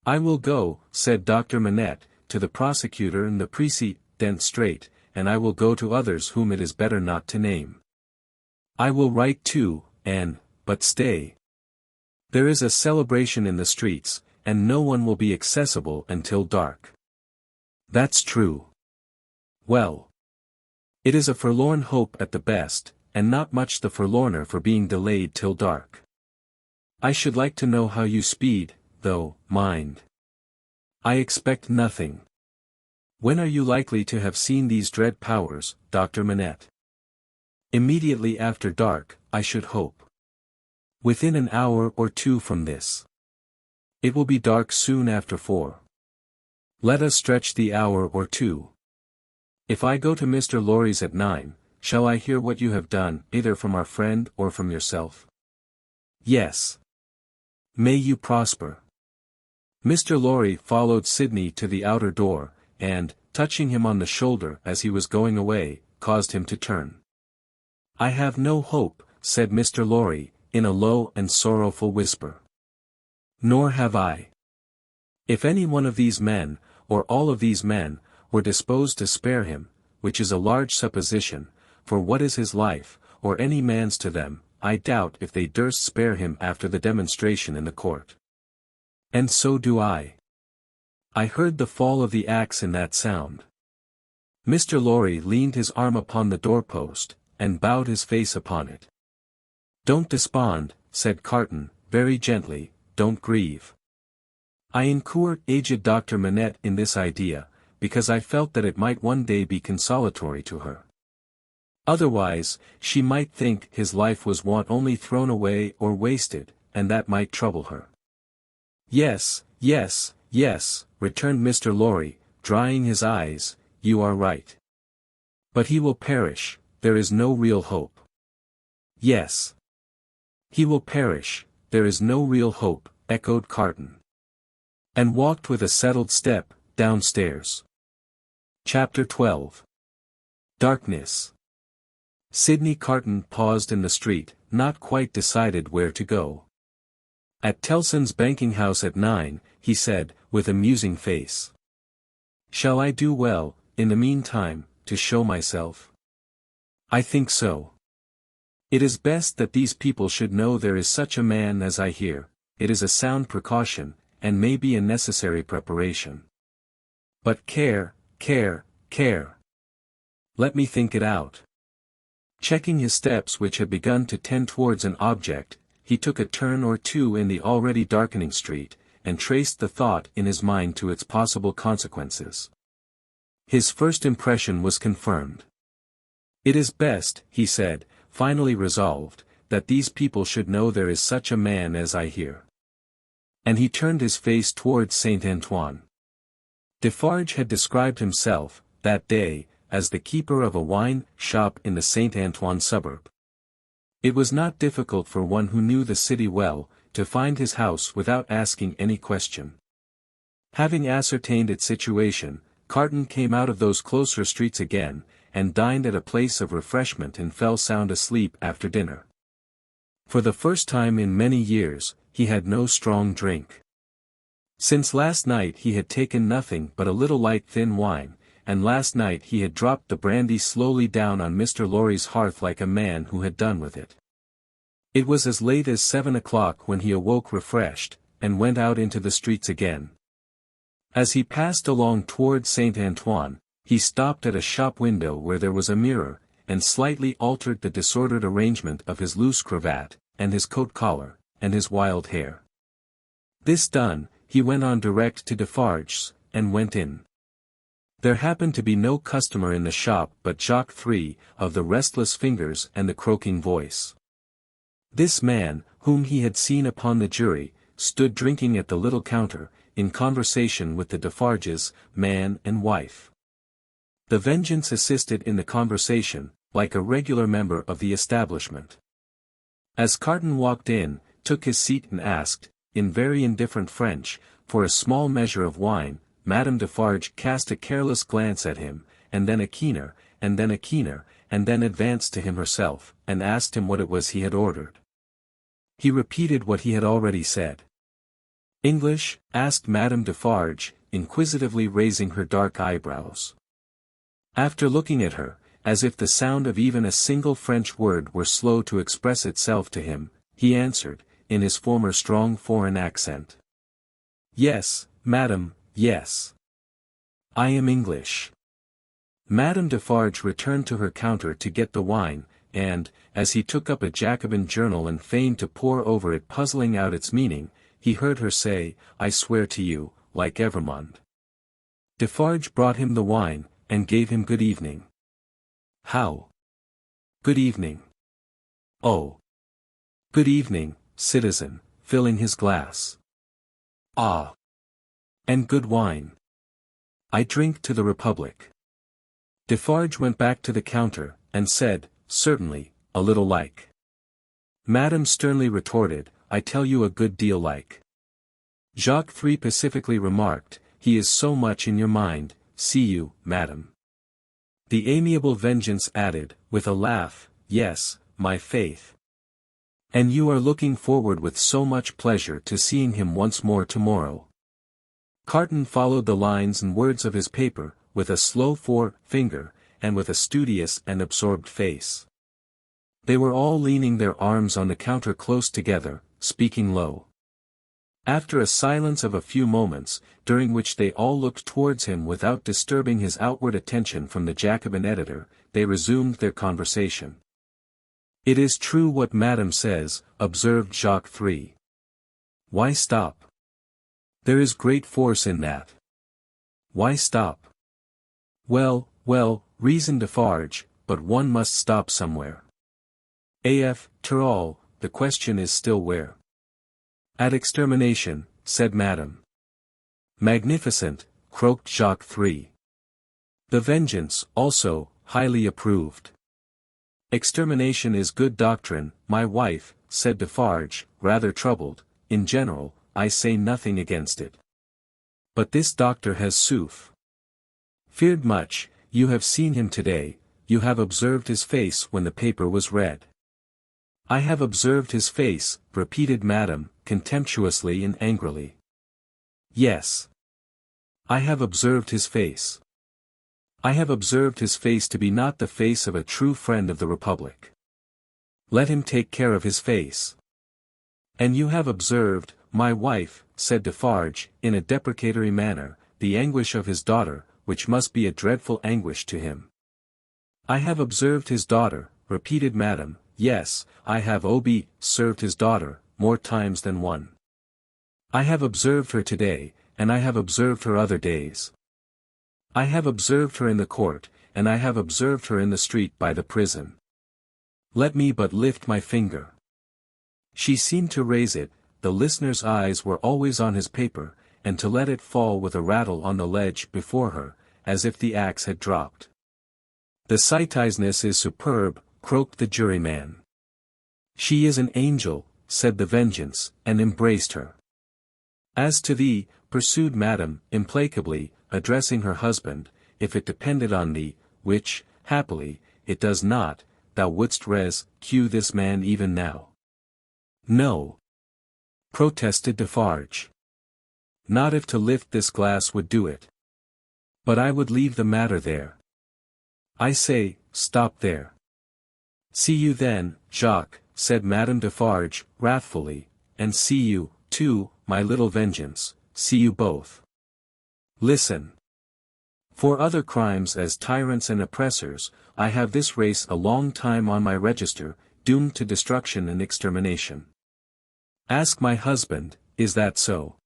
"I will go," said Dr. Manette, "to the prosecutor and the President straight, and I will go to others whom it is better not to name. I will write too, but stay. There is a celebration in the streets, and no one will be accessible until dark." "That's true. Well. It is a forlorn hope at the best, and not much the forlorner for being delayed till dark. I should like to know how you speed, though, mind. I expect nothing. When are you likely to have seen these dread powers, Dr. Manette?" "Immediately after dark, I should hope. Within an hour or two from this. It will be dark soon after 4. Let us stretch the hour or two. If I go to Mr. Lorry's at 9, shall I hear what you have done, either from our friend or from yourself?" "Yes. May you prosper." Mr. Lorry followed Sidney to the outer door, and, touching him on the shoulder as he was going away, caused him to turn. "I have no hope," said Mr. Lorry, in a low and sorrowful whisper. "Nor have I. If any one of these men, or all of these men, were disposed to spare him, which is a large supposition, for what is his life, or any man's to them, I doubt if they durst spare him after the demonstration in the court. And so do I. I heard the fall of the axe in that sound." Mr. Lorry leaned his arm upon the doorpost, and bowed his face upon it. "Don't despond," said Carton, very gently, "don't grieve. I incurred aged Dr. Manette in this idea, because I felt that it might one day be consolatory to her. Otherwise, she might think his life was only thrown away or wasted, and that might trouble her." "Yes, yes, yes," returned Mr. Lorry, drying his eyes, "you are right. But he will perish, there is no real hope." "Yes. He will perish, there is no real hope," echoed Carton. And walked with a settled step, downstairs. Chapter 12. Darkness. Sidney Carton paused in the street, not quite decided where to go. At Tellson's banking house at 9, he said, with a musing face. Shall I do well, in the meantime, to show myself? I think so. It is best that these people should know there is such a man as I here. It is a sound precaution, and may be a necessary preparation. But care, care, care. Let me think it out. Checking his steps which had begun to tend towards an object, he took a turn or two in the already darkening street, and traced the thought in his mind to its possible consequences. His first impression was confirmed. It is best, he said, finally resolved, that these people should know there is such a man as I here. And he turned his face towards Saint Antoine. Defarge had described himself, that day, as the keeper of a wine shop in the Saint Antoine suburb. It was not difficult for one who knew the city well, to find his house without asking any question. Having ascertained its situation, Carton came out of those closer streets again, and dined at a place of refreshment and fell sound asleep after dinner. For the first time in many years, he had no strong drink. Since last night he had taken nothing but a little light thin wine, and last night he had dropped the brandy slowly down on Mr. Lorry's hearth like a man who had done with it. It was as late as 7 o'clock when he awoke refreshed, and went out into the streets again. As he passed along towards Saint Antoine, he stopped at a shop window where there was a mirror, and slightly altered the disordered arrangement of his loose cravat, and his coat collar, and his wild hair. This done, he went on direct to Defarge's, and went in. There happened to be no customer in the shop but Jacques III, of the restless fingers and the croaking voice. This man, whom he had seen upon the jury, stood drinking at the little counter, in conversation with the Defarges, man and wife. The Vengeance assisted in the conversation, like a regular member of the establishment. As Carton walked in, took his seat and asked, in very indifferent French, for a small measure of wine, Madame Defarge cast a careless glance at him, and then a keener, and then a keener, and then advanced to him herself, and asked him what it was he had ordered. He repeated what he had already said. English? Asked Madame Defarge, inquisitively raising her dark eyebrows. After looking at her, as if the sound of even a single French word were slow to express itself to him, he answered, in his former strong foreign accent. Yes, madam, yes. I am English. Madame Defarge returned to her counter to get the wine, and, as he took up a Jacobin journal and feigned to pore over it puzzling out its meaning, he heard her say, I swear to you, like Evrémonde. Defarge brought him the wine, and gave him good evening. How? Good evening. Oh. Good evening, citizen, filling his glass. Ah. And good wine. I drink to the Republic. Defarge went back to the counter, and said, certainly, a little like. Madame sternly retorted, I tell you a good deal like. Jacques III pacifically remarked, he is so much in your mind, see you, madam. The amiable Vengeance added, with a laugh, yes, my faith. And you are looking forward with so much pleasure to seeing him once more tomorrow. Carton followed the lines and words of his paper, with a slow forefinger, and with a studious and absorbed face. They were all leaning their arms on the counter close together, speaking low. After a silence of a few moments, during which they all looked towards him without disturbing his outward attention from the Jacobin editor, they resumed their conversation. It is true what Madame says, observed Jacques III. Why stop? There is great force in that. Why stop? Well, reasoned Defarge, but one must stop somewhere. After all, the question is still where. At extermination, said Madame. Magnificent, croaked Jacques III. The Vengeance, also, highly approved. Extermination is good doctrine, my wife, said Defarge, rather troubled. In general, I say nothing against it. But this doctor has sooth. Feared much, you have seen him today, you have observed his face when the paper was read. I have observed his face, repeated Madame, contemptuously and angrily. Yes. I have observed his face. I have observed his face to be not the face of a true friend of the Republic. Let him take care of his face. And you have observed, my wife, said Defarge, in a deprecatory manner, the anguish of his daughter, which must be a dreadful anguish to him. I have observed his daughter, repeated Madame. Yes, I have observed his daughter, more times than one. I have observed her today, and I have observed her other days. I have observed her in the court, and I have observed her in the street by the prison. Let me but lift my finger. She seemed to raise it, the listener's eyes were always on his paper, and to let it fall with a rattle on the ledge before her, as if the axe had dropped. The sightliness is superb, croaked the juryman. She is an angel, said the Vengeance, and embraced her. As to thee, pursued Madame, implacably, addressing her husband, if it depended on thee, which, happily, it does not, thou wouldst rescue this man even now. No. Protested Defarge. Not if to lift this glass would do it. But I would leave the matter there. I say, stop there. See you then, Jacques, said Madame Defarge, wrathfully, and see you, too, my little Vengeance, see you both. Listen. For other crimes as tyrants and oppressors, I have this race a long time on my register, doomed to destruction and extermination. Ask my husband, is that so?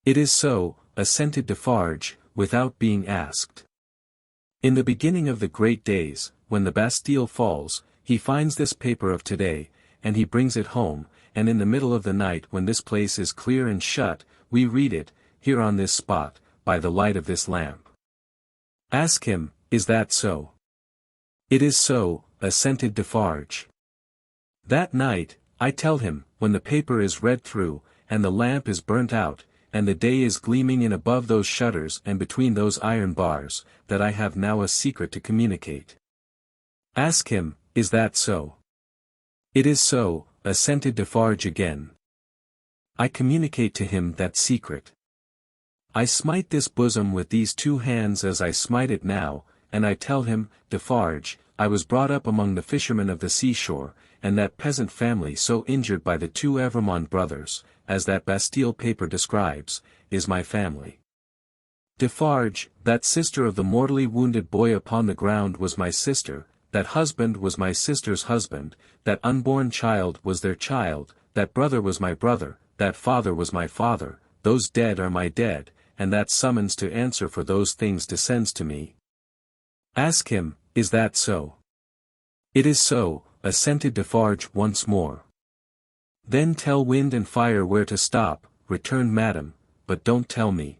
It is so, assented Defarge, without being asked. In the beginning of the great days, when the Bastille falls, he finds this paper of today, and he brings it home, and in the middle of the night when this place is clear and shut, we read it, here on this spot, by the light of this lamp. Ask him, is that so? It is so, assented Defarge. That night, I tell him, when the paper is read through, and the lamp is burnt out, and the day is gleaming in above those shutters and between those iron bars, that I have now a secret to communicate. Ask him, is that so? It is so, assented Defarge again. I communicate to him that secret. I smite this bosom with these two hands as I smite it now, and I tell him, Defarge, I was brought up among the fishermen of the seashore, and that peasant family so injured by the two Evrémonde brothers, as that Bastille paper describes, is my family. Defarge, that sister of the mortally wounded boy upon the ground was my sister, that husband was my sister's husband, that unborn child was their child, that brother was my brother, that father was my father, those dead are my dead, and that summons to answer for those things descends to me. Ask him, is that so? It is so, assented Defarge once more. Then tell wind and fire where to stop, returned Madame, but don't tell me.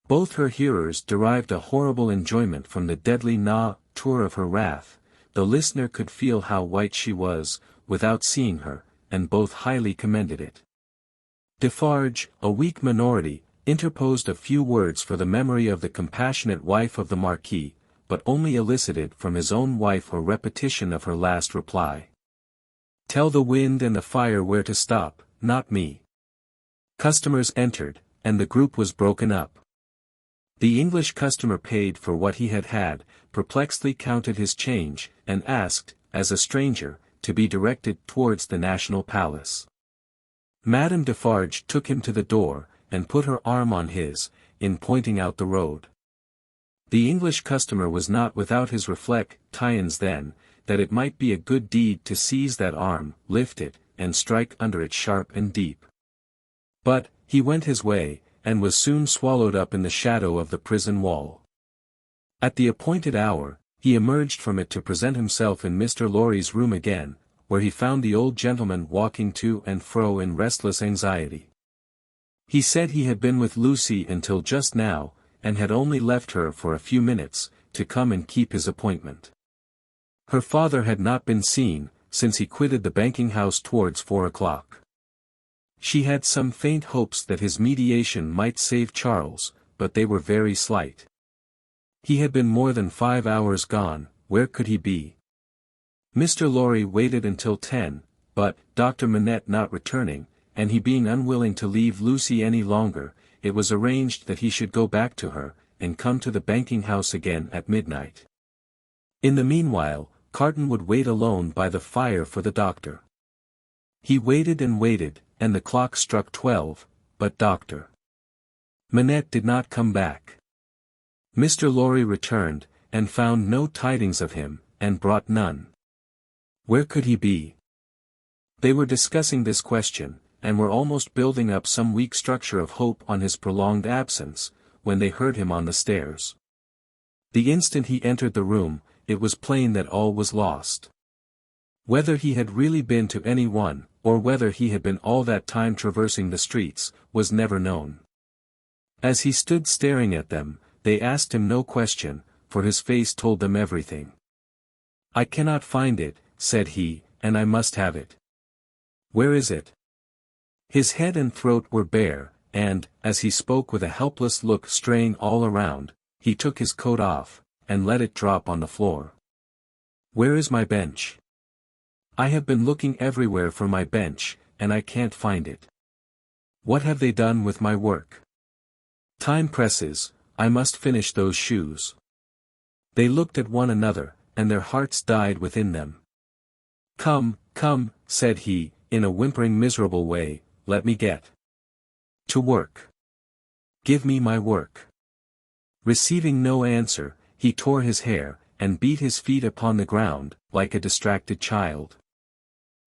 Both her hearers derived a horrible enjoyment from the deadly nature of her wrath. The listener could feel how white she was, without seeing her, and both highly commended it. Defarge, a weak minority, interposed a few words for the memory of the compassionate wife of the Marquis, but only elicited from his own wife a repetition of her last reply. Tell the wind and the fire where to stop, not me. Customers entered, and the group was broken up. The English customer paid for what he had, perplexedly counted his change, and asked, as a stranger, to be directed towards the National Palace. Madame Defarge took him to the door, and put her arm on his, in pointing out the road. The English customer was not without his reflections then, that it might be a good deed to seize that arm, lift it, and strike under it sharp and deep. But, he went his way, and was soon swallowed up in the shadow of the prison wall. At the appointed hour, he emerged from it to present himself in Mr. Lorry's room again, where he found the old gentleman walking to and fro in restless anxiety. He said he had been with Lucy until just now, and had only left her for a few minutes, to come and keep his appointment. Her father had not been seen, since he quitted the banking-house towards 4 o'clock. She had some faint hopes that his mediation might save Charles, but they were very slight. He had been more than 5 hours gone, where could he be? Mr. Lorry waited until 10, but, Dr. Manette not returning, and he being unwilling to leave Lucy any longer, it was arranged that he should go back to her, and come to the banking house again at midnight. In the meanwhile, Carton would wait alone by the fire for the doctor. He waited, and the clock struck 12, but Dr. Manette did not come back. Mr. Lorry returned, and found no tidings of him, and brought none. Where could he be? They were discussing this question, and were almost building up some weak structure of hope on his prolonged absence, when they heard him on the stairs. The instant he entered the room, it was plain that all was lost. Whether he had really been to any one, or whether he had been all that time traversing the streets, was never known. As he stood staring at them, they asked him no question, for his face told them everything. "I cannot find it," said he, "and I must have it." "Where is it?" His head and throat were bare, and, as he spoke with a helpless look straying all around, he took his coat off, and let it drop on the floor. "Where is my bench? I have been looking everywhere for my bench, and I can't find it. What have they done with my work? Time presses, I must finish those shoes." They looked at one another, and their hearts died within them. "Come, come," said he, in a whimpering miserable way, "let me get to work. Give me my work." Receiving no answer, he tore his hair, and beat his feet upon the ground, like a distracted child.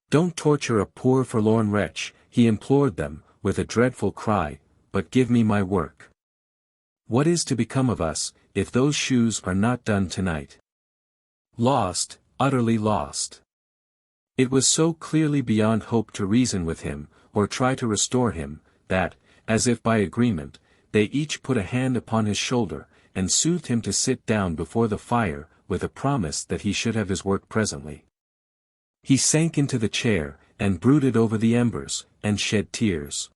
"Don't torture a poor forlorn wretch," he implored them, with a dreadful cry, "but give me my work. What is to become of us, if those shoes are not done tonight? Lost, utterly lost." It was so clearly beyond hope to reason with him, or try to restore him, that, as if by agreement, they each put a hand upon his shoulder, and soothed him to sit down before the fire, with a promise that he should have his work presently. He sank into the chair, and brooded over the embers, and shed tears.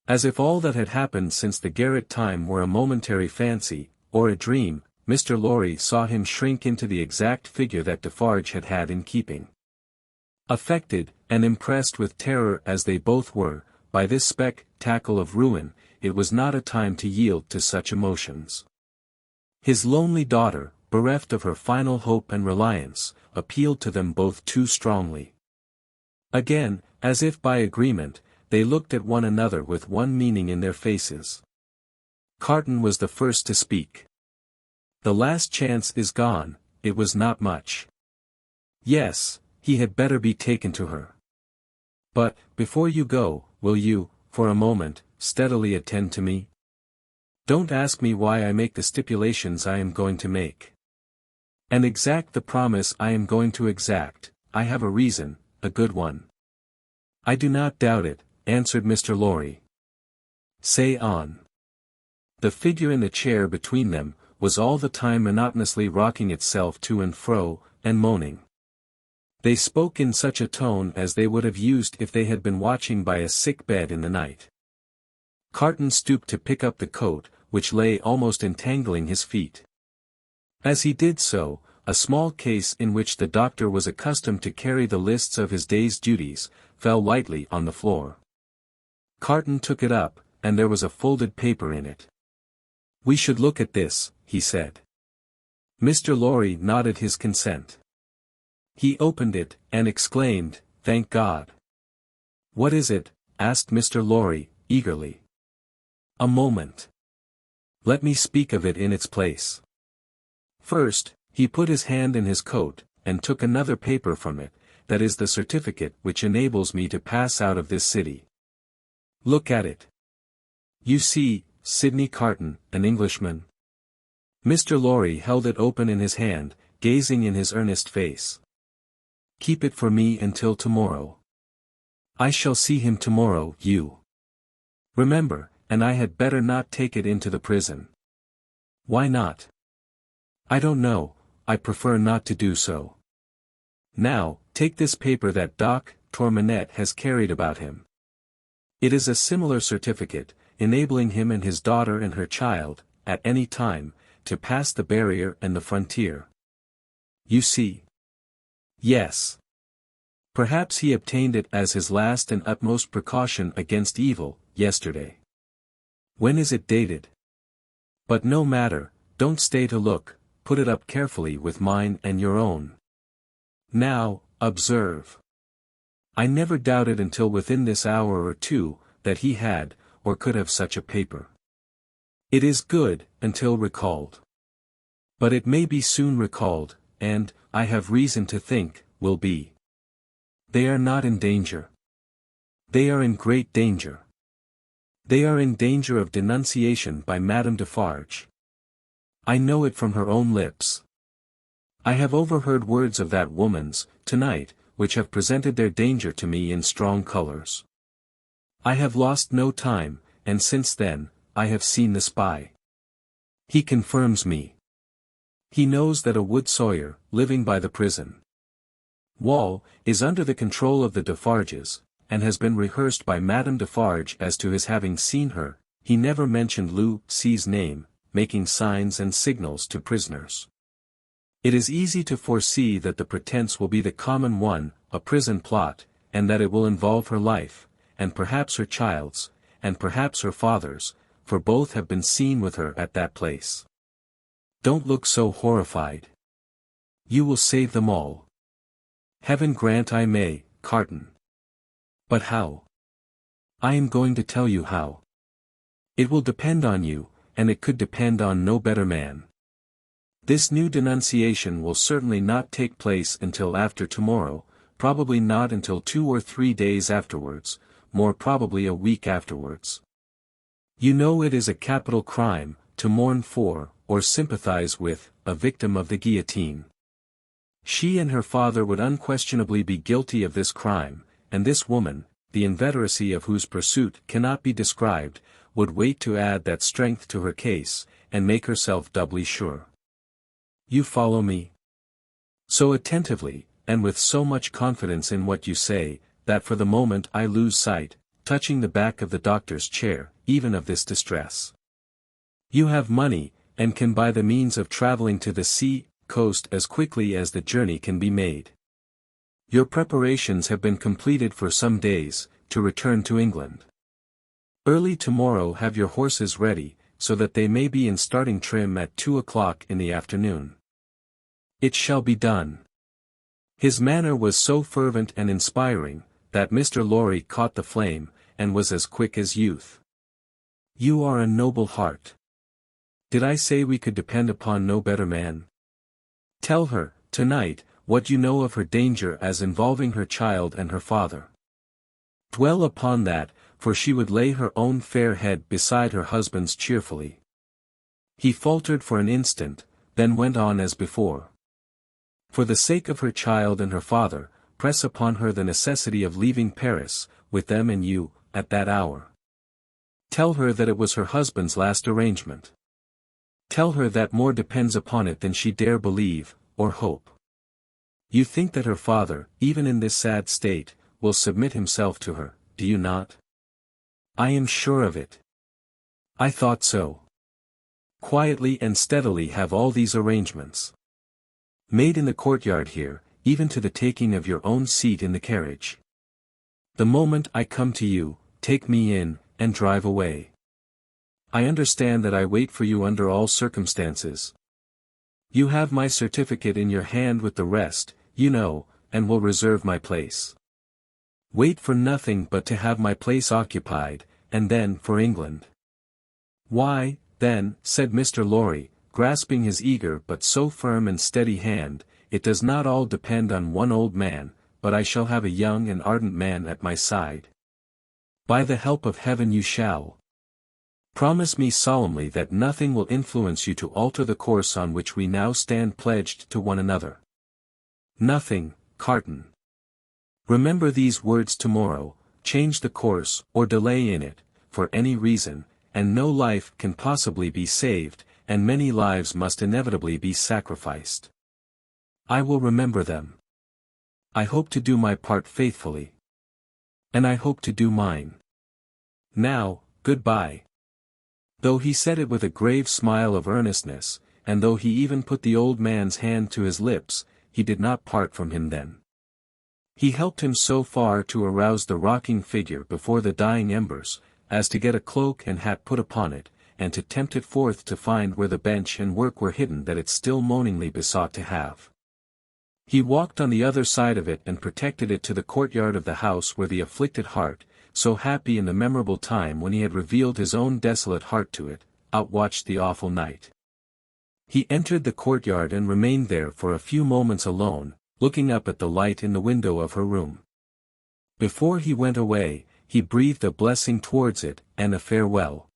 As if all that had happened since the garret time were a momentary fancy, or a dream, Mr. Lorry saw him shrink into the exact figure that Defarge had had in keeping. Affected, and impressed with terror as they both were, by this spectacle of ruin, it was not a time to yield to such emotions. His lonely daughter, bereft of her final hope and reliance, appealed to them both too strongly. Again, as if by agreement, they looked at one another with one meaning in their faces. Carton was the first to speak. "The last chance is gone," it was not much. Yes, he had better be taken to her. "But, before you go, will you, for a moment, steadily attend to me? Don't ask me why I make the stipulations I am going to make. And exact the promise I am going to exact. I have a reason, a good one." "I do not doubt it," answered Mr. Lorry. "Say on." The figure in the chair between them, was all the time monotonously rocking itself to and fro, and moaning. They spoke in such a tone as they would have used if they had been watching by a sick bed in the night. Carton stooped to pick up the coat, which lay almost entangling his feet. As he did so, a small case in which the doctor was accustomed to carry the lists of his day's duties, fell lightly on the floor. Carton took it up, and there was a folded paper in it. "We should look at this," he said. Mr. Lorry nodded his consent. He opened it, and exclaimed, "Thank God!" "What is it?" asked Mr. Lorry, eagerly. "A moment. Let me speak of it in its place." First, he put his hand in his coat, and took another paper from it, "that is the certificate which enables me to pass out of this city. Look at it. You see, Sidney Carton, an Englishman." Mr. Lorry held it open in his hand, gazing in his earnest face. "Keep it for me until tomorrow. I shall see him tomorrow, you remember, and I had better not take it into the prison." "Why not?" "I don't know, I prefer not to do so. Now, take this paper that Dr. Manette has carried about him. It is a similar certificate, enabling him and his daughter and her child, at any time, to pass the barrier and the frontier. You see. Yes. Perhaps he obtained it as his last and utmost precaution against evil, yesterday. When is it dated? But no matter, don't stay to look, put it up carefully with mine and your own. Now, observe. I never doubted until within this hour or two, that he had, or could have such a paper. It is good, until recalled. But it may be soon recalled, and, I have reason to think, will be. They are not in danger. They are in great danger. They are in danger of denunciation by Madame Defarge. I know it from her own lips. I have overheard words of that woman's, tonight, which have presented their danger to me in strong colours. I have lost no time, and since then, I have seen the spy. He confirms me. He knows that a wood sawyer, living by the prison wall, is under the control of the Defarges, and has been rehearsed by Madame Defarge as to his having seen her. He never mentioned Lucy's name, making signs and signals to prisoners. It is easy to foresee that the pretence will be the common one, a prison plot, and that it will involve her life, and perhaps her child's, and perhaps her father's, for both have been seen with her at that place. Don't look so horrified. You will save them all. Heaven grant I may, Carton. But how? I am going to tell you how. It will depend on you, and it could depend on no better man. This new denunciation will certainly not take place until after tomorrow, probably not until 2 or 3 days afterwards, more probably a week afterwards. You know it is a capital crime, to mourn for, or sympathize with, a victim of the guillotine. She and her father would unquestionably be guilty of this crime, and this woman, the inveteracy of whose pursuit cannot be described, would wait to add that strength to her case, and make herself doubly sure. You follow me? So attentively, and with so much confidence in what you say, that for the moment I lose sight, touching the back of the doctor's chair, even of this distress. You have money, and can buy the means of travelling to the sea coast as quickly as the journey can be made. Your preparations have been completed for some days, to return to England. Early tomorrow have your horses ready, so that they may be in starting trim at 2 o'clock in the afternoon. It shall be done. His manner was so fervent and inspiring, that Mr. Lorry caught the flame, and was as quick as youth. You are a noble heart. Did I say we could depend upon no better man? Tell her, tonight, what you know of her danger as involving her child and her father. Dwell upon that, for she would lay her own fair head beside her husband's cheerfully. He faltered for an instant, then went on as before. For the sake of her child and her father, press upon her the necessity of leaving Paris, with them and you, at that hour. Tell her that it was her husband's last arrangement. Tell her that more depends upon it than she dare believe, or hope. You think that her father, even in this sad state, will submit himself to her, do you not? I am sure of it. I thought so. Quietly and steadily have all these arrangements made in the courtyard here, even to the taking of your own seat in the carriage. The moment I come to you, take me in, and drive away. I understand that I wait for you under all circumstances. You have my certificate in your hand with the rest, you know, and will reserve my place. Wait for nothing but to have my place occupied, and then for England. Why, then, said Mr. Lorry, grasping his eager but so firm and steady hand, it does not all depend on one old man, but I shall have a young and ardent man at my side. By the help of heaven you shall. Promise me solemnly that nothing will influence you to alter the course on which we now stand pledged to one another. Nothing, Carton. Remember these words tomorrow, change the course, or delay in it, for any reason, and no life can possibly be saved, and many lives must inevitably be sacrificed. I will remember them. I hope to do my part faithfully. And I hope to do mine. Now, good-bye. Though he said it with a grave smile of earnestness, and though he even put the old man's hand to his lips, he did not part from him then. He helped him so far to arouse the rocking figure before the dying embers, as to get a cloak and hat put upon it, and to tempt it forth to find where the bench and work were hidden that it still moaningly besought to have. He walked on the other side of it and protected it to the courtyard of the house where the afflicted heart, so happy in the memorable time when he had revealed his own desolate heart to it, outwatched the awful night. He entered the courtyard and remained there for a few moments alone, looking up at the light in the window of her room. Before he went away, he breathed a blessing towards it, and a farewell.